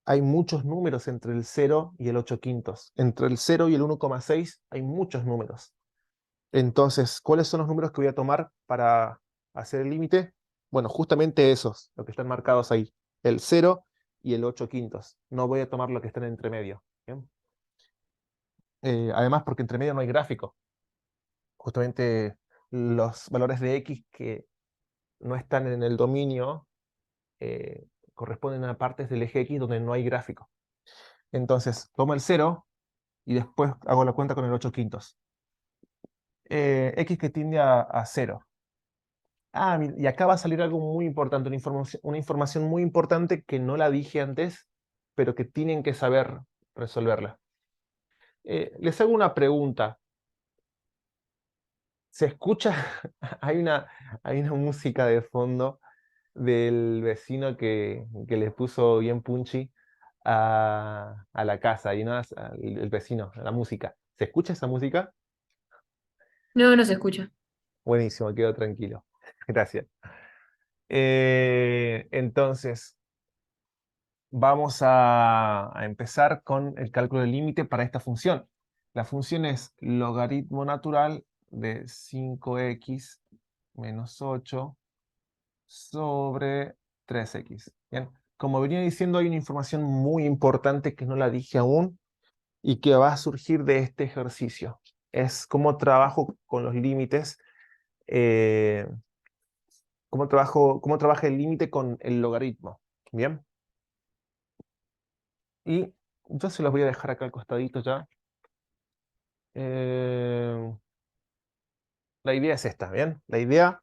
hay muchos números entre el 0 y el 8 quintos. Entre el 0 y el 1,6 hay muchos números. Entonces, ¿cuáles son los números que voy a tomar para hacer el límite? Bueno, justamente esos, los que están marcados ahí. El 0 y el 8 quintos. No voy a tomar lo que están entre medio. ¿Bien? Además, porque entre medio no hay gráfico. Justamente los valores de x que no están en el dominio corresponden a partes del eje x donde no hay gráfico. Entonces, tomo el 0 y después hago la cuenta con el 8 quintos. X que tiende a 0. Y acá va a salir algo muy importante, una información muy importante que no la dije antes, pero que tienen que saber resolverla. Les hago una pregunta. ¿Se escucha? hay una música de fondo del vecino que le puso bien punchy a la casa, y no el vecino, a la música. ¿Se escucha esa música? No, no se escucha. Buenísimo, quedo tranquilo. Gracias. Entonces, vamos a empezar con el cálculo del límite para esta función. La función es logaritmo natural de 5x menos 8 sobre 3x. Bien. Como venía diciendo, hay una información muy importante que no la dije aún y que va a surgir de este ejercicio. Es cómo trabajo con los límites, eh, cómo trabaja el límite con el logaritmo. Bien. Y yo se los voy a dejar acá al costadito ya. La idea es esta, ¿bien? La idea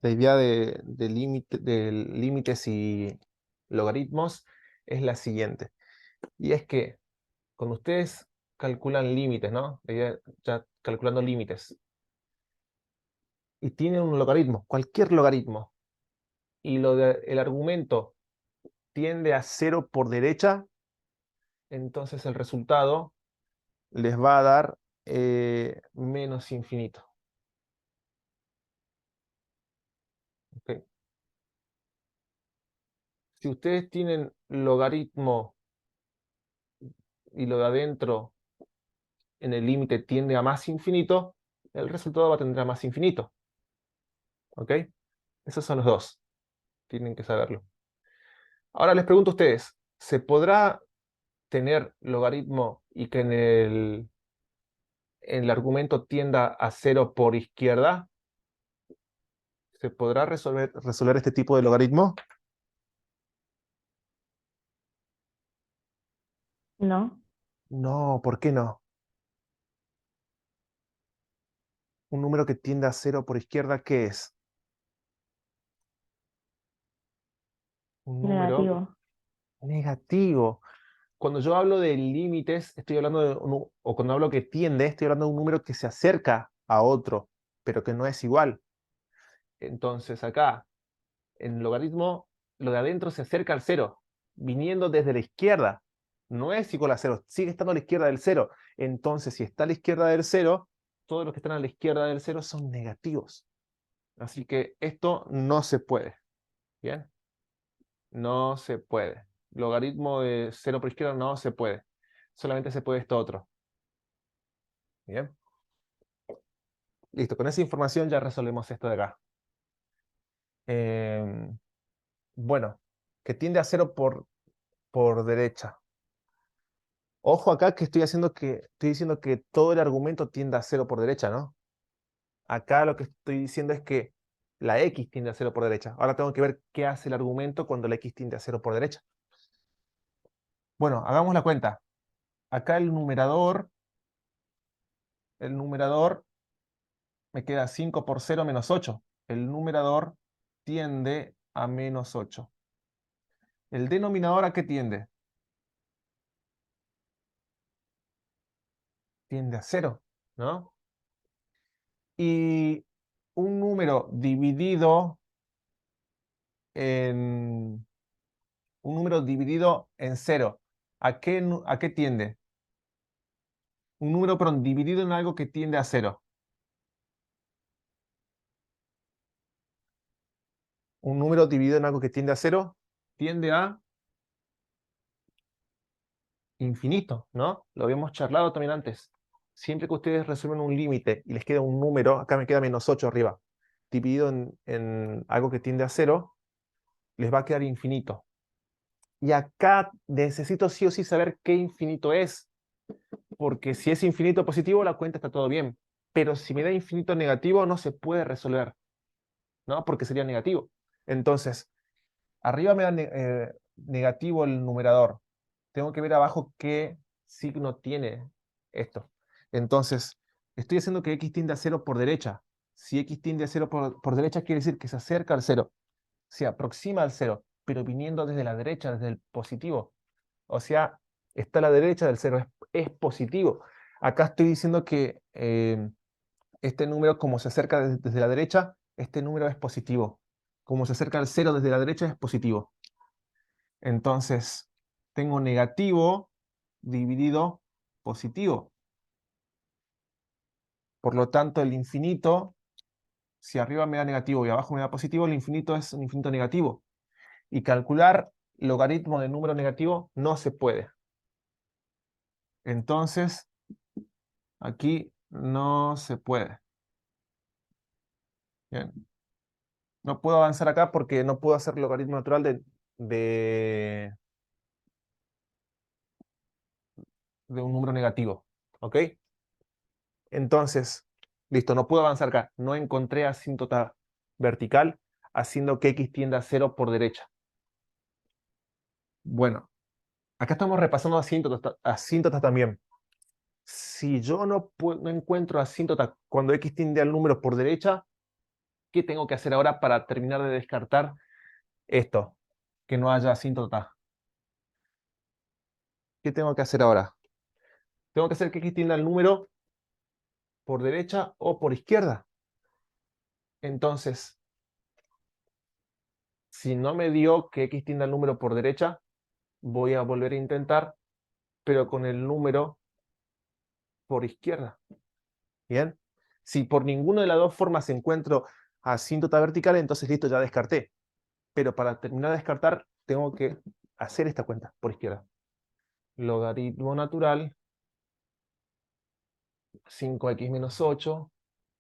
de límites y logaritmos es la siguiente. Y es que cuando ustedes calculan límites, ¿no? La idea, ya calculando límites, y tienen un logaritmo, cualquier logaritmo, y el argumento tiende a 0 por derecha, entonces el resultado les va a dar menos infinito. ¿Ok? Si ustedes tienen logaritmo y lo de adentro en el límite tiende a más infinito, el resultado va a tender a más infinito. ¿Ok? Esos son los dos. Tienen que saberlo. Ahora les pregunto a ustedes, ¿se podrá tener logaritmo y que en el argumento tienda a 0 por izquierda? ¿Se podrá resolver este tipo de logaritmo? No, No, ¿por qué no? Un número que tiende a 0 por izquierda, ¿qué es? Un número negativo. negativo. Cuando yo hablo de límites, estoy hablando de o cuando hablo que tiende, estoy hablando de un número que se acerca a otro, pero que no es igual. Entonces acá, en logaritmo, lo de adentro se acerca al 0, viniendo desde la izquierda. No es igual a 0, sigue estando a la izquierda del 0. Entonces, si está a la izquierda del 0, todos los que están a la izquierda del 0 son negativos. Así que esto no se puede. ¿Bien? No se puede. Logaritmo de 0 por izquierda no se puede. Solamente se puede esto otro. ¿Bien? Listo, con esa información ya resolvemos esto de acá. Bueno, que tiende a 0 por derecha. Ojo acá que estoy diciendo que todo el argumento tiende a 0 por derecha, ¿no? Acá lo que estoy diciendo es que la x tiende a 0 por derecha. Ahora tengo que ver qué hace el argumento cuando la x tiende a 0 por derecha. Bueno, hagamos la cuenta. Acá el numerador me queda 5 por 0 menos 8. El numerador tiende a menos 8. ¿El denominador a qué tiende? Tiende a 0, ¿no? Y un número dividido en un número dividido en 0, a qué tiende? Un número, perdón, dividido en algo que tiende a 0. Un número dividido en algo que tiende a 0 tiende a infinito, ¿no? Lo habíamos charlado también antes. Siempre que ustedes resuelven un límite y les queda un número, acá me queda menos 8 arriba, dividido en algo que tiende a 0, les va a quedar infinito. Y acá necesito sí o sí saber qué infinito es, porque si es infinito positivo, la cuenta está todo bien. Pero si me da infinito negativo, no se puede resolver, ¿no? Porque sería negativo. Entonces, arriba me da negativo el numerador. Tengo que ver abajo qué signo tiene esto. Entonces, estoy haciendo que x tiende a 0 por derecha. Si x tiende a 0 por derecha, quiere decir que se acerca al 0. Se aproxima al 0, pero viniendo desde la derecha, desde el positivo. O sea, está a la derecha del 0, es positivo. Acá estoy diciendo que este número, como se acerca desde la derecha, este número es positivo. Como se acerca al 0 desde la derecha, es positivo. Entonces, tengo negativo dividido positivo. Por lo tanto, el infinito, si arriba me da negativo y abajo me da positivo, el infinito es un infinito negativo. Y calcular logaritmo de número negativo no se puede. Entonces, aquí no se puede. Bien. No puedo avanzar acá porque no puedo hacer logaritmo natural de, de un número negativo. ¿Ok? Entonces, listo, no puedo avanzar acá. No encontré asíntota vertical, haciendo que x tienda a 0 por derecha. Bueno, acá estamos repasando asíntotas también. Si yo no encuentro asíntota cuando x tiende al número por derecha, ¿qué tengo que hacer ahora para terminar de descartar esto? Que no haya asíntota. ¿Qué tengo que hacer ahora? Tengo que hacer que x tienda al número por derecha o por izquierda. Entonces, Si no me dio que x tiende al número por derecha, voy a volver a intentar, pero con el número por izquierda. ¿Bien? Si por ninguna de las dos formas encuentro asíntota vertical, entonces listo, ya descarté. Pero para terminar de descartar, tengo que hacer esta cuenta por izquierda. Logaritmo natural 5x menos 8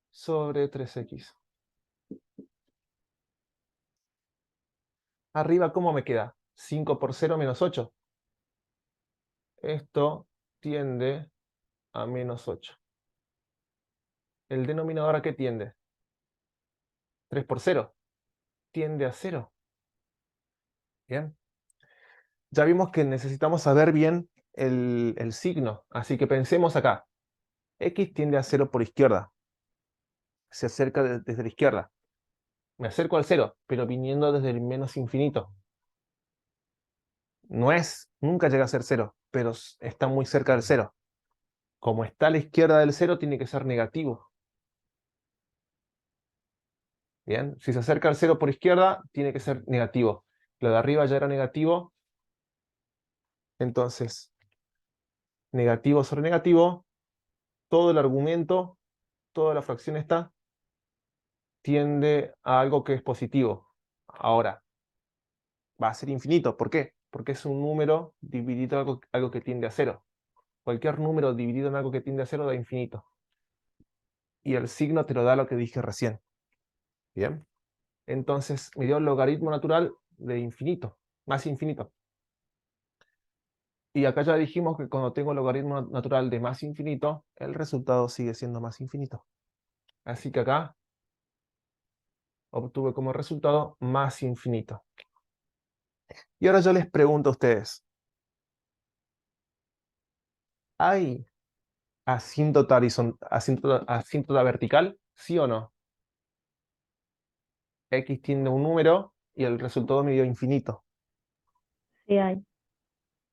sobre 3x. Arriba, ¿cómo me queda? 5 por 0 menos 8. Esto tiende a menos 8. ¿El denominador a qué tiende? 3 por 0. Tiende a 0. Bien. Ya vimos que necesitamos saber bien el signo. Así que pensemos acá. X tiende a 0 por izquierda. Se acerca desde la izquierda. Me acerco al 0, pero viniendo desde el menos infinito. Nunca llega a ser 0, pero está muy cerca del 0. Como está a la izquierda del 0, tiene que ser negativo. Bien, si se acerca al 0 por izquierda, tiene que ser negativo. Lo de arriba ya era negativo. Entonces, negativo sobre negativo, todo el argumento, toda la fracción esta, tiende a algo que es positivo. Ahora, va a ser infinito. ¿Por qué? Porque es un número dividido en algo que tiende a 0. Cualquier número dividido en algo que tiende a 0 da infinito. Y el signo te lo da lo que dije recién. ¿Bien? Entonces me dio el logaritmo natural de infinito, más infinito. Y acá ya dijimos que cuando tengo el logaritmo natural de más infinito, el resultado sigue siendo más infinito. Así que acá obtuve como resultado más infinito. Y ahora yo les pregunto a ustedes, ¿hay asíntota vertical? ¿Sí o no? X tiene un número y el resultado me dio infinito. Sí hay.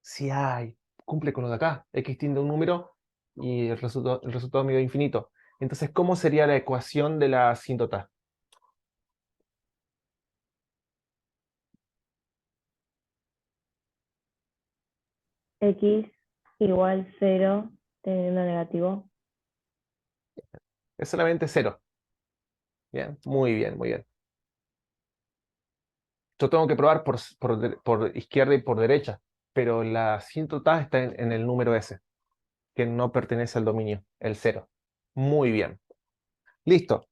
Sí hay. Cumple con lo de acá. X tiende a un número y el resultado me dio infinito. Entonces, ¿cómo sería la ecuación de la asíntota? X igual 0 teniendo negativo. Es solamente 0. Bien, muy bien, muy bien. Yo tengo que probar por izquierda y por derecha, pero la asíntota está en el número S, que no pertenece al dominio, el 0. Muy bien. Listo.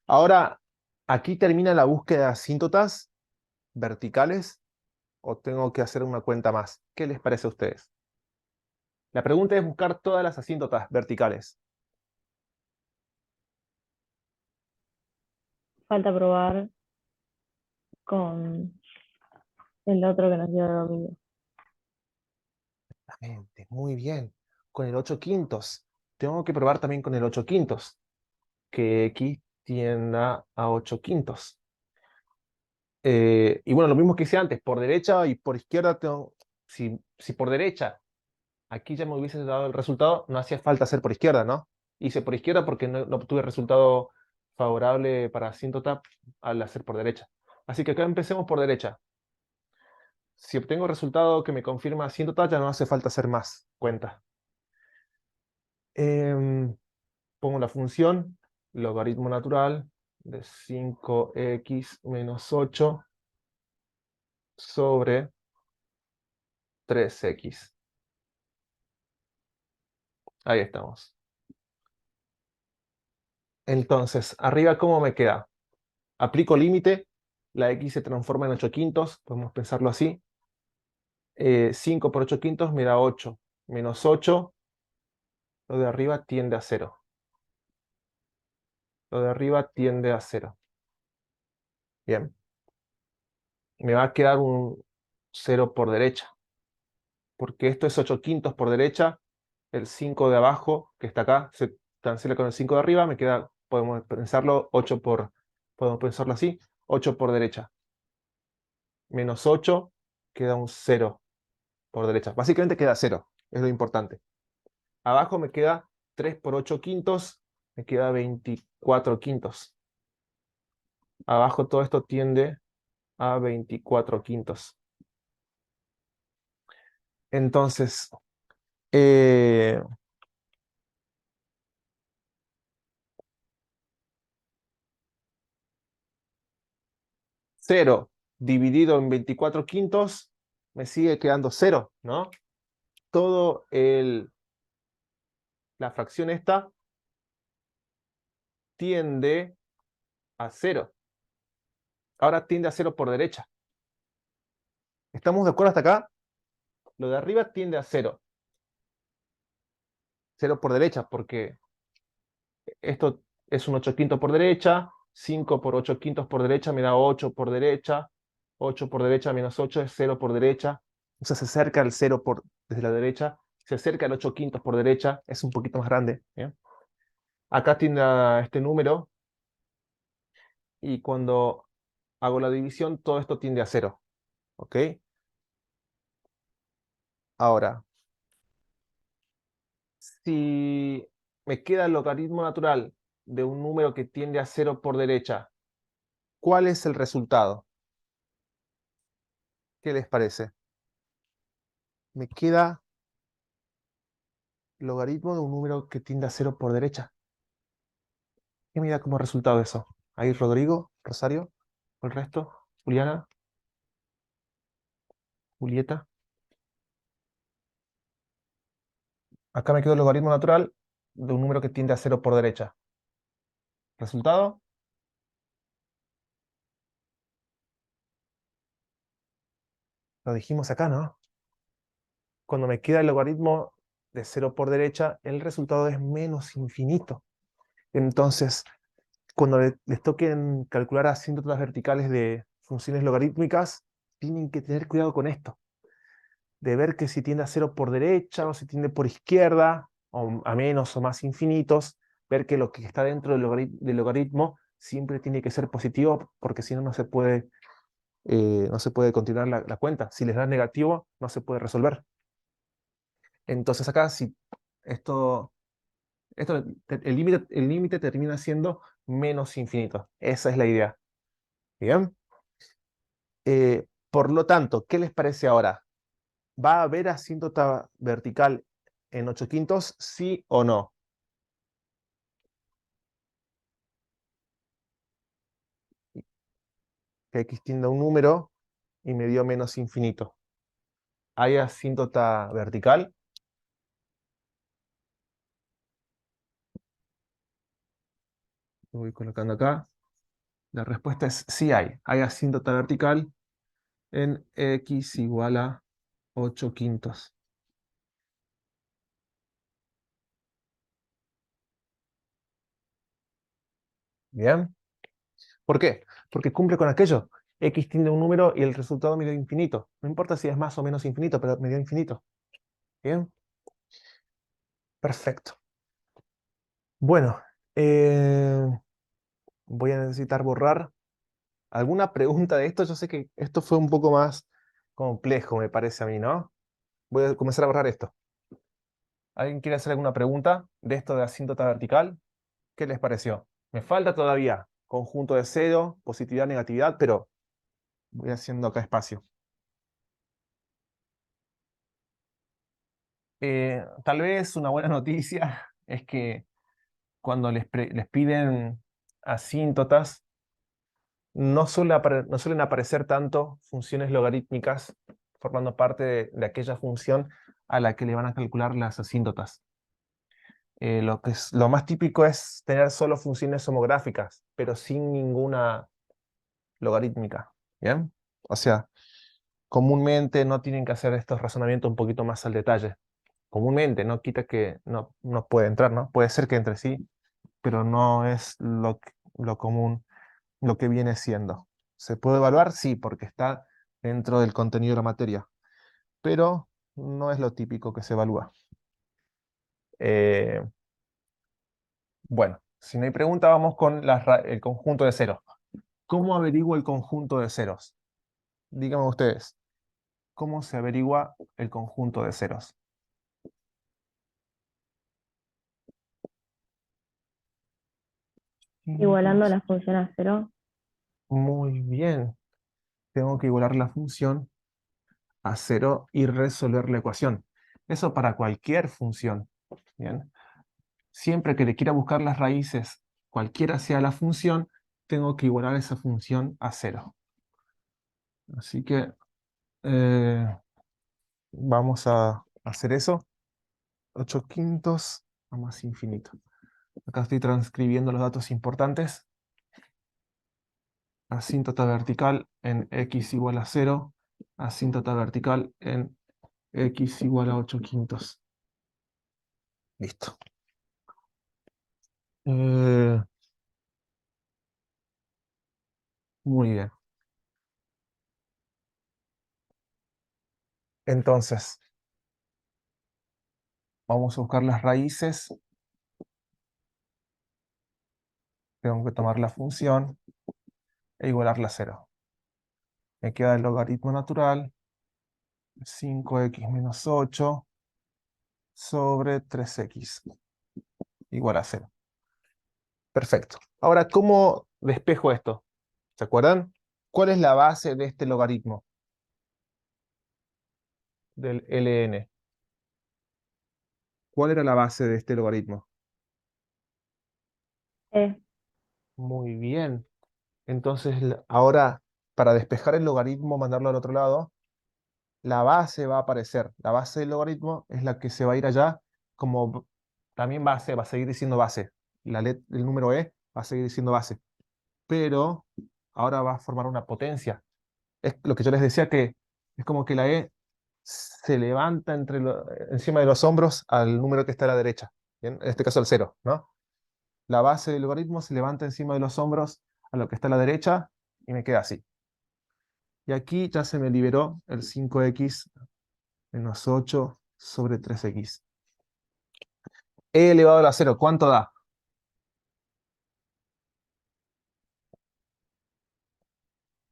Ahora, ¿aquí termina la búsqueda de asíntotas verticales o tengo que hacer una cuenta más? ¿Qué les parece a ustedes? La pregunta es buscar todas las asíntotas verticales. Falta probar con el otro que nos dio el dominio. Exactamente, muy bien. Con el 8 quintos. Tengo que probar también con el 8 quintos. Que X tienda a 8 quintos. Y bueno, lo mismo que hice antes, por derecha y por izquierda, si por derecha aquí ya me hubiese dado el resultado, no hacía falta hacer por izquierda, ¿no? Hice por izquierda porque no obtuve resultado favorable para asíntota al hacer por derecha. Así que acá empecemos por derecha. Si obtengo resultado que me confirma asíntota, ya no hace falta hacer más cuenta. Pongo la función logaritmo natural de 5x menos 8 sobre 3x. Ahí estamos. Entonces, arriba, ¿cómo me queda? Aplico límite, la x se transforma en 8 quintos, podemos pensarlo así. 5 por 8 quintos me da 8, menos 8, lo de arriba tiende a 0. Lo de arriba tiende a 0. Bien. Me va a quedar un 0 por derecha, porque esto es 8 quintos por derecha, el 5 de abajo, que está acá, se cancela con el 5 de arriba, me queda, podemos pensarlo, podemos pensarlo así, 8 por derecha. Menos 8, queda un 0 por derecha. Básicamente queda 0, es lo importante. Abajo me queda 3 por 8 quintos, me queda 24 quintos. Abajo todo esto tiende a 24 quintos. Entonces, eh, 0 dividido en 24 quintos, me sigue quedando 0, ¿no? Todo la fracción esta tiende a 0. Ahora tiende a 0 por derecha. ¿Estamos de acuerdo hasta acá? Lo de arriba tiende a 0. 0 por derecha, porque esto es un 8 quintos por derecha, 5 por 8 quintos por derecha me da 8 por derecha, 8 por derecha menos 8 es 0 por derecha, o sea, se acerca al 0 desde la derecha, se acerca al 8 quintos por derecha, es un poquito más grande. ¿Bien? Acá tiene este número, y cuando hago la división, todo esto tiende a 0. ¿Ok? Ahora, si me queda el logaritmo natural de un número que tiende a 0 por derecha, ¿cuál es el resultado? ¿Qué les parece? Me queda logaritmo de un número que tiende a 0 por derecha. ¿Qué me da como resultado eso? Ahí Rodrigo, Rosario, el resto, Juliana, Julieta. Acá me quedó el logaritmo natural de un número que tiende a 0 por derecha. ¿Resultado? Lo dijimos acá, ¿no? Cuando me queda el logaritmo de 0 por derecha, el resultado es menos infinito. Entonces, cuando les toquen calcular asíntotas verticales de funciones logarítmicas, tienen que tener cuidado con esto, de ver que si tiende a 0 por derecha o si tiende por izquierda, o a menos o más infinitos, ver que lo que está dentro del logaritmo siempre tiene que ser positivo, porque si no, no se puede continuar la cuenta. Si les da negativo, no se puede resolver. Entonces acá, si el límite termina siendo menos infinito. Esa es la idea. ¿Bien? Por lo tanto, ¿qué les parece ahora? ¿Va a haber asíntota vertical en 8 quintos? ¿Sí o no? Que x tiende a un número y me dio menos infinito. ¿Hay asíntota vertical? Lo voy colocando acá. La respuesta es sí hay. Hay asíntota vertical en x igual a 8 quintos. ¿Bien? ¿Por qué? Porque cumple con aquello. X tiende a un número y el resultado me dio infinito. No importa si es más o menos infinito, pero me dio infinito. ¿Bien? Perfecto. Bueno, eh, voy a necesitar borrar alguna pregunta de esto. Yo sé que esto fue un poco más complejo, me parece a mí, ¿no? Voy a comenzar a borrar esto. ¿Alguien quiere hacer alguna pregunta de esto de asíntota vertical? ¿Qué les pareció? Me falta todavía conjunto de cero, positividad, negatividad, pero voy haciendo acá espacio. Tal vez una buena noticia es que cuando les piden asíntotas, no suelen aparecer tanto funciones logarítmicas formando parte de aquella función a la que le van a calcular las asíntotas. Lo más típico es tener solo funciones homográficas, pero sin ninguna logarítmica. ¿Bien? O sea, comúnmente no tienen que hacer estos razonamientos un poquito más al detalle. Comúnmente, no quita que no puede entrar, ¿no? Puede ser que entre sí, pero no es lo común, lo que viene siendo. ¿Se puede evaluar? Sí, porque está dentro del contenido de la materia, pero no es lo típico que se evalúa. Eh, bueno, si no hay pregunta, vamos con el conjunto de ceros. ¿Cómo averiguo el conjunto de ceros? Díganme ustedes, ¿cómo se averigua el conjunto de ceros? Igualando la función a cero. Muy bien. tengo que igualar la función a 0 y resolver la ecuación. Eso para cualquier función. Bien. Siempre que le quiera buscar las raíces, cualquiera sea la función, tengo que igualar esa función a 0. Así que vamos a hacer eso. 8/5 a más infinito. Acá estoy transcribiendo los datos importantes. Asíntota vertical en x igual a 0. Asíntota vertical en x igual a 8/5. Listo. Muy bien. Entonces, vamos a buscar las raíces. Tengo que tomar la función e igualarla a 0. Me queda el logaritmo natural, 5x menos 8 sobre 3x igual a 0. Perfecto. Ahora, ¿cómo despejo esto? ¿Se acuerdan? ¿Cuál es la base de este logaritmo? Del ln. ¿Cuál era la base de este logaritmo? Muy bien. Entonces, ahora, para despejar el logaritmo, mandarlo al otro lado, la base va a aparecer. La base del logaritmo es la que se va a ir allá como también base, va a seguir diciendo base. El número e va a seguir diciendo base. Pero ahora va a formar una potencia. Es lo que yo les decía, que es como que la e se levanta encima de los hombros al número que está a la derecha. ¿Bien? En este caso el 0, ¿no? La base del logaritmo se levanta encima de los hombros a lo que está a la derecha y me queda así. Y aquí ya se me liberó el 5x menos 8 sobre 3x. E elevado a la 0, ¿cuánto da?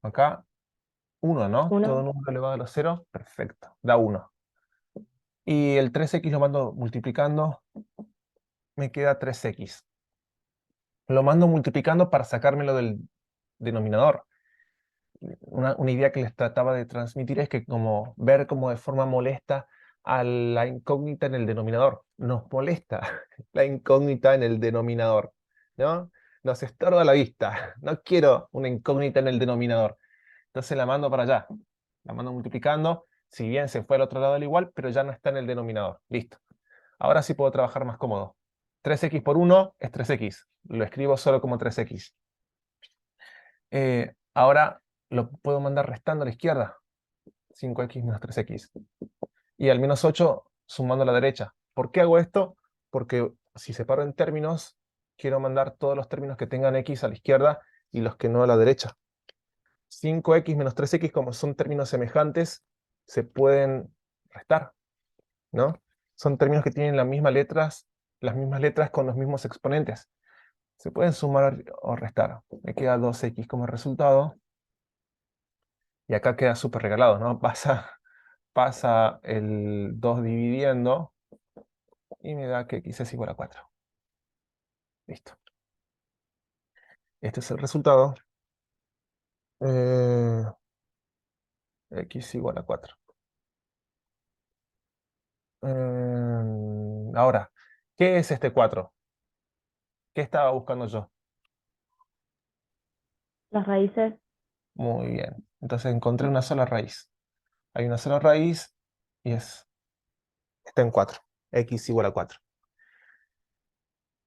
Acá, 1, ¿no? Todo 1. número elevado a la 0, perfecto, da 1. Y el 3x lo mando multiplicando, me queda 3x. Lo mando multiplicando para sacármelo del denominador. Una idea que les trataba de transmitir es que como ver como de forma molesta a la incógnita en el denominador. Nos molesta la incógnita en el denominador, ¿no? Nos estorba la vista. No quiero una incógnita en el denominador. Entonces la mando para allá. La mando multiplicando. Si bien se fue al otro lado del igual, pero ya no está en el denominador. Listo. Ahora sí puedo trabajar más cómodo. 3x por 1 es 3x. Lo escribo solo como 3x. Ahora lo puedo mandar restando a la izquierda. 5x menos 3x. Y al menos 8 sumando a la derecha. ¿Por qué hago esto? Porque si separo en términos, quiero mandar todos los términos que tengan x a la izquierda y los que no a la derecha. 5x menos 3x, como son términos semejantes, se pueden restar, ¿no? Son términos que tienen las mismas letras con los mismos exponentes. Se pueden sumar o restar. Me queda 2x como resultado. Y acá queda súper regalado, ¿no? Pasa el 2 dividiendo y me da que x es igual a 4. Listo. Este es el resultado. X igual a 4. Ahora, ¿qué es este 4? ¿Qué estaba buscando yo? Las raíces. Muy bien. Entonces encontré una sola raíz. Hay una sola raíz y está en 4. X igual a 4.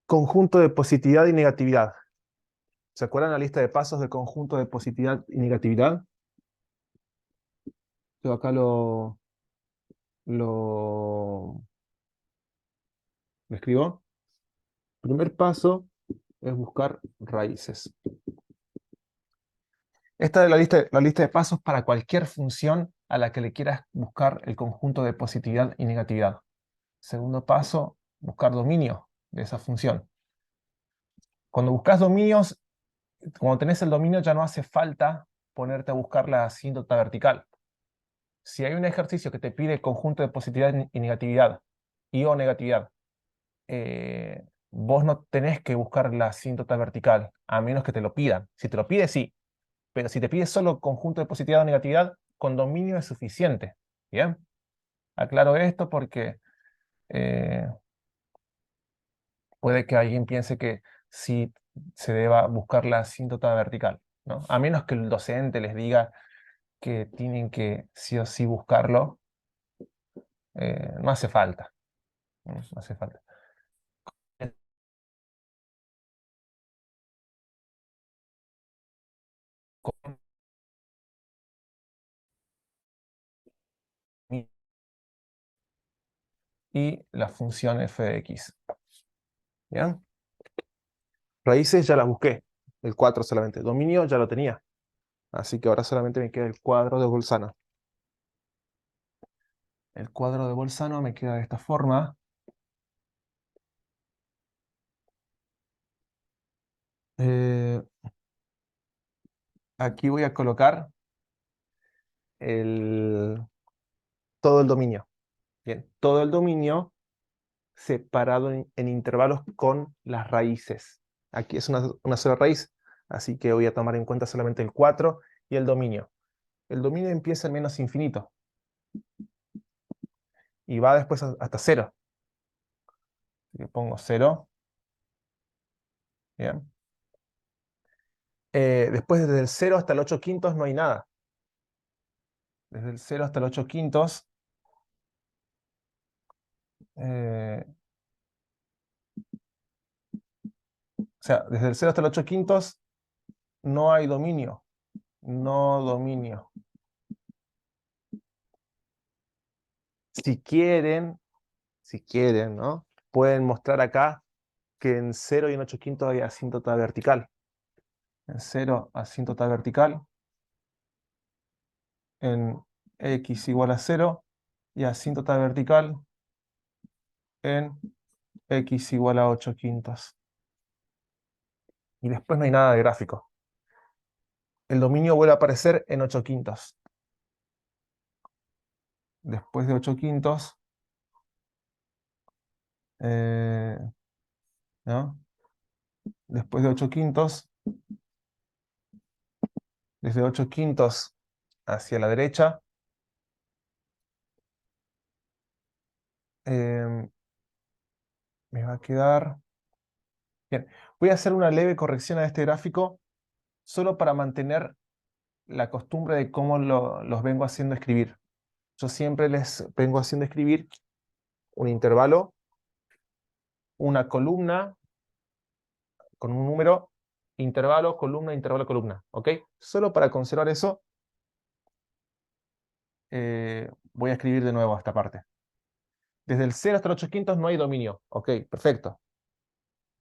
Conjunto de positividad y negatividad. ¿Se acuerdan la lista de pasos del conjunto de positividad y negatividad? Yo acá lo escribo. Primer paso es buscar raíces. Esta es la lista de pasos para cualquier función a la que le quieras buscar el conjunto de positividad y negatividad. Segundo paso, buscar dominio de esa función. Cuando buscas dominios, cuando tenés el dominio ya no hace falta ponerte a buscar la asíntota vertical. Si hay un ejercicio que te pide conjunto de positividad y negatividad, y o negatividad, vos no tenés que buscar la asíntota vertical, a menos que te lo pidan. Si te lo pide, sí. Pero si te pide solo conjunto de positividad o negatividad, con dominio es suficiente. ¿Bien? Aclaro esto porque puede que alguien piense que sí se deba buscar la asíntota vertical, ¿no? A menos que el docente les diga que tienen que sí o sí buscarlo, no hace falta. No hace falta. Y la función f de x. ¿Bien? Raíces ya las busqué, el 4 solamente. Dominio ya lo tenía, así que ahora solamente me queda el cuadro de Bolzano. El cuadro de Bolzano me queda de esta forma. Aquí voy a colocar todo el dominio. Bien, todo el dominio separado en intervalos con las raíces. Aquí es una sola raíz, así que voy a tomar en cuenta solamente el 4 y el dominio. El dominio empieza en menos infinito y va después hasta 0. Le pongo 0. Bien. Después desde el 0 hasta el 8 quintos no hay nada. Desde el 0 hasta el 8 quintos o sea, desde el 0 hasta el 8 quintos no hay dominio. No dominio. Si quieren, ¿no? Pueden mostrar acá que en 0 y en 8 quintos hay asíntota vertical. En 0, asíntota vertical. En x igual a 0 y asíntota vertical en x igual a 8 quintos. Y después no hay nada de gráfico. El dominio vuelve a aparecer en 8 quintos. Después de 8 quintos, ¿no? Después de 8 quintos, desde 8 quintos hacia la derecha, me va a quedar... Bien, voy a hacer una leve corrección a este gráfico solo para mantener la costumbre de cómo los vengo haciendo escribir. Yo siempre les vengo haciendo escribir un intervalo, una columna con un número, intervalo, columna, ¿ok? Solo para conservar eso, voy a escribir de nuevo esta parte. Desde el 0 hasta el 8 quintos no hay dominio, ¿ok? Perfecto.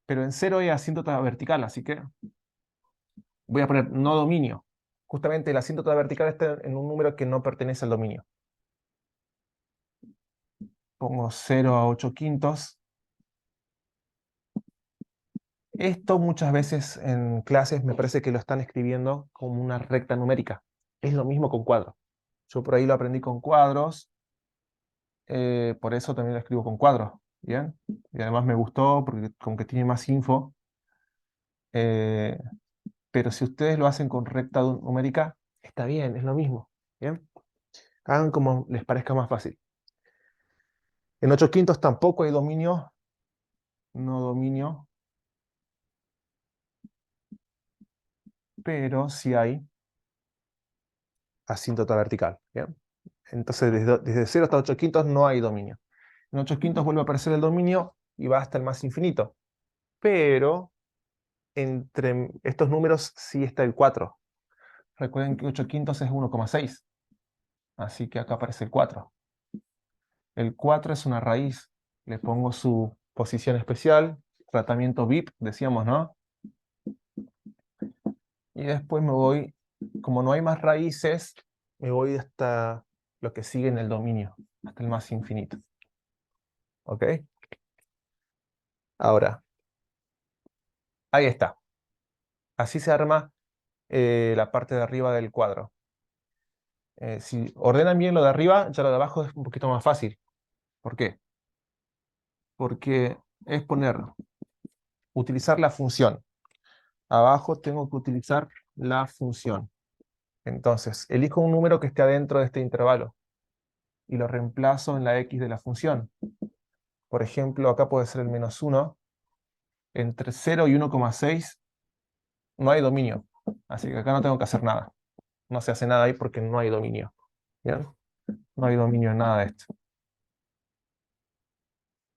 Pero en 0 hay asíntota vertical, así que voy a poner no dominio. Justamente la asíntota vertical está en un número que no pertenece al dominio. Pongo 0 a 8 quintos. Esto muchas veces en clases me parece que lo están escribiendo como una recta numérica. Es lo mismo con cuadros. Yo por ahí lo aprendí con cuadros, por eso también lo escribo con cuadros. ¿Bien? Y además me gustó porque como que tiene más info. Pero si ustedes lo hacen con recta numérica, está bien, es lo mismo. ¿Bien? Hagan como les parezca más fácil. En 8 quintos tampoco hay dominio, no dominio, pero sí hay asíntota vertical. ¿Bien? Entonces desde 0 hasta 8 quintos no hay dominio. En 8 quintos vuelve a aparecer el dominio y va hasta el más infinito. Pero entre estos números sí está el 4. Recuerden que 8 quintos es 1,6. Así que acá aparece el 4. El 4 es una raíz. Le pongo su posición especial, tratamiento VIP, decíamos, ¿no? Y después me voy, como no hay más raíces, me voy hasta lo que sigue en el dominio, hasta el más infinito. ¿Ok? Ahora, ahí está. Así se arma la parte de arriba del cuadro. Si ordenan bien lo de arriba, ya lo de abajo es un poquito más fácil. ¿Por qué? Porque es utilizar la función. Abajo tengo que utilizar la función. Entonces, elijo un número que esté adentro de este intervalo y lo reemplazo en la x de la función. Por ejemplo, acá puede ser el -1. Entre 0 y 1,6 no hay dominio. Así que acá no tengo que hacer nada. No se hace nada ahí porque no hay dominio. ¿Bien? No hay dominio en nada de esto.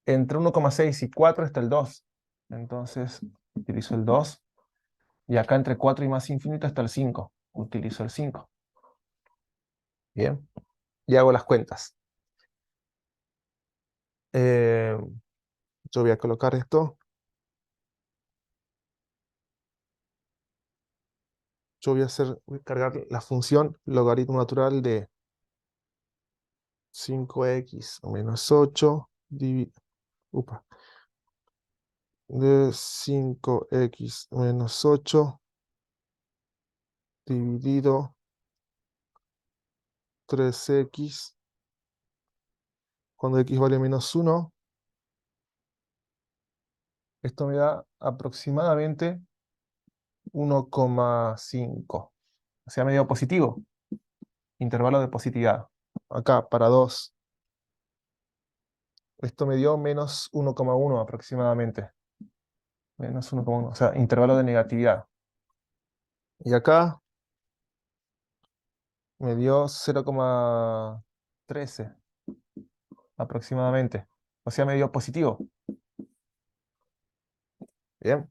Entre 1,6 y 4 está el 2. Entonces, utilizo el 2. Y acá entre 4 y más infinito está el 5. Utilizo el 5. Bien. Y hago las cuentas. Yo voy a colocar esto. Yo voy a cargar la función logaritmo natural de 5x menos 8 de 5x menos 8 dividido 3x cuando x vale -1. Esto me da aproximadamente 1,5. O sea, medio positivo. Intervalo de positividad. Acá, para 2. Esto me dio menos 1,1 aproximadamente. Menos 1,1. O sea, intervalo de negatividad. Y acá me dio 0,13 aproximadamente. O sea, me dio positivo. Bien.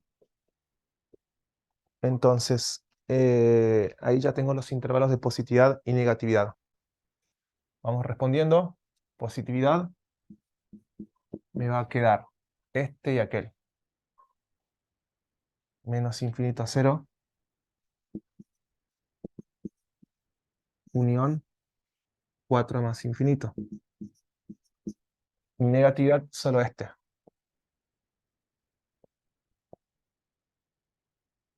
Entonces, ahí ya tengo los intervalos de positividad y negatividad. Vamos respondiendo. Positividad me va a quedar este y aquel. Menos infinito a 0. Unión 4 más infinito. Y negatividad solo este.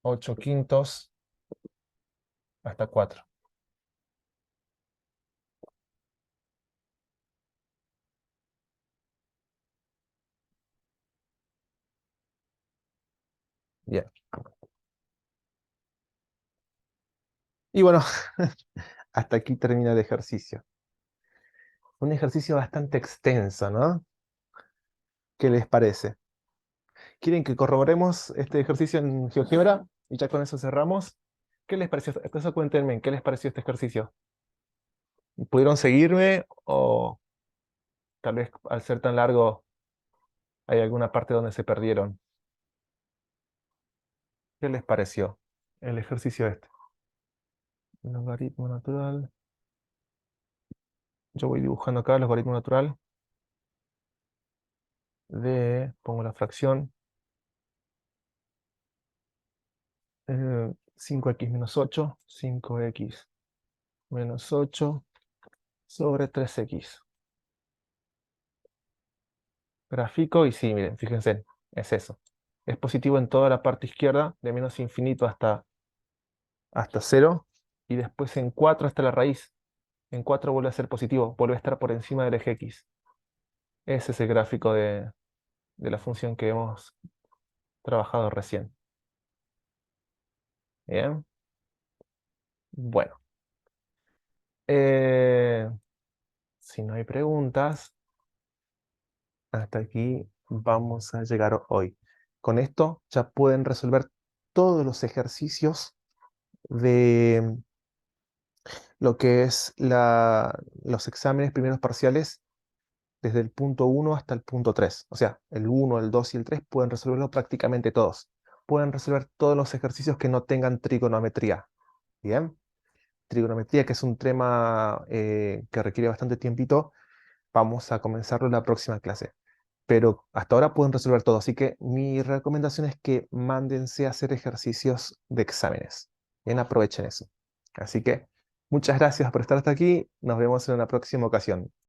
8 quintos hasta 4. Bien. Y bueno, hasta aquí termina el ejercicio. Un ejercicio bastante extenso, ¿no? ¿Qué les parece? ¿Quieren que corroboremos este ejercicio en GeoGebra? Y ya con eso cerramos. ¿Qué les pareció? Entonces cuéntenme, ¿qué les pareció este ejercicio? ¿Pudieron seguirme o tal vez al ser tan largo hay alguna parte donde se perdieron? ¿Qué les pareció el ejercicio este? Logaritmo natural. Yo voy dibujando acá el logaritmo natural de, pongo la fracción, 5x menos 8, 5x menos 8 sobre 3x. Grafico y sí, miren, fíjense, es eso. Es positivo en toda la parte izquierda, de menos infinito hasta 0, y después en 4 hasta la raíz. En 4 vuelve a ser positivo, vuelve a estar por encima del eje X. Ese es el gráfico de la función que hemos trabajado recién. Bien. Bueno. Si no hay preguntas, hasta aquí vamos a llegar hoy. Con esto ya pueden resolver todos los ejercicios de lo que es los exámenes primeros parciales desde el punto 1 hasta el punto 3. O sea, el 1, el 2 y el 3 pueden resolverlo prácticamente todos. Pueden resolver todos los ejercicios que no tengan trigonometría. ¿Bien? Trigonometría, que es un tema que requiere bastante tiempito, vamos a comenzarlo en la próxima clase. Pero hasta ahora pueden resolver todo, así que mi recomendación es que mándense a hacer ejercicios de exámenes. Bien, aprovechen eso. Así que muchas gracias por estar hasta aquí. Nos vemos en una próxima ocasión.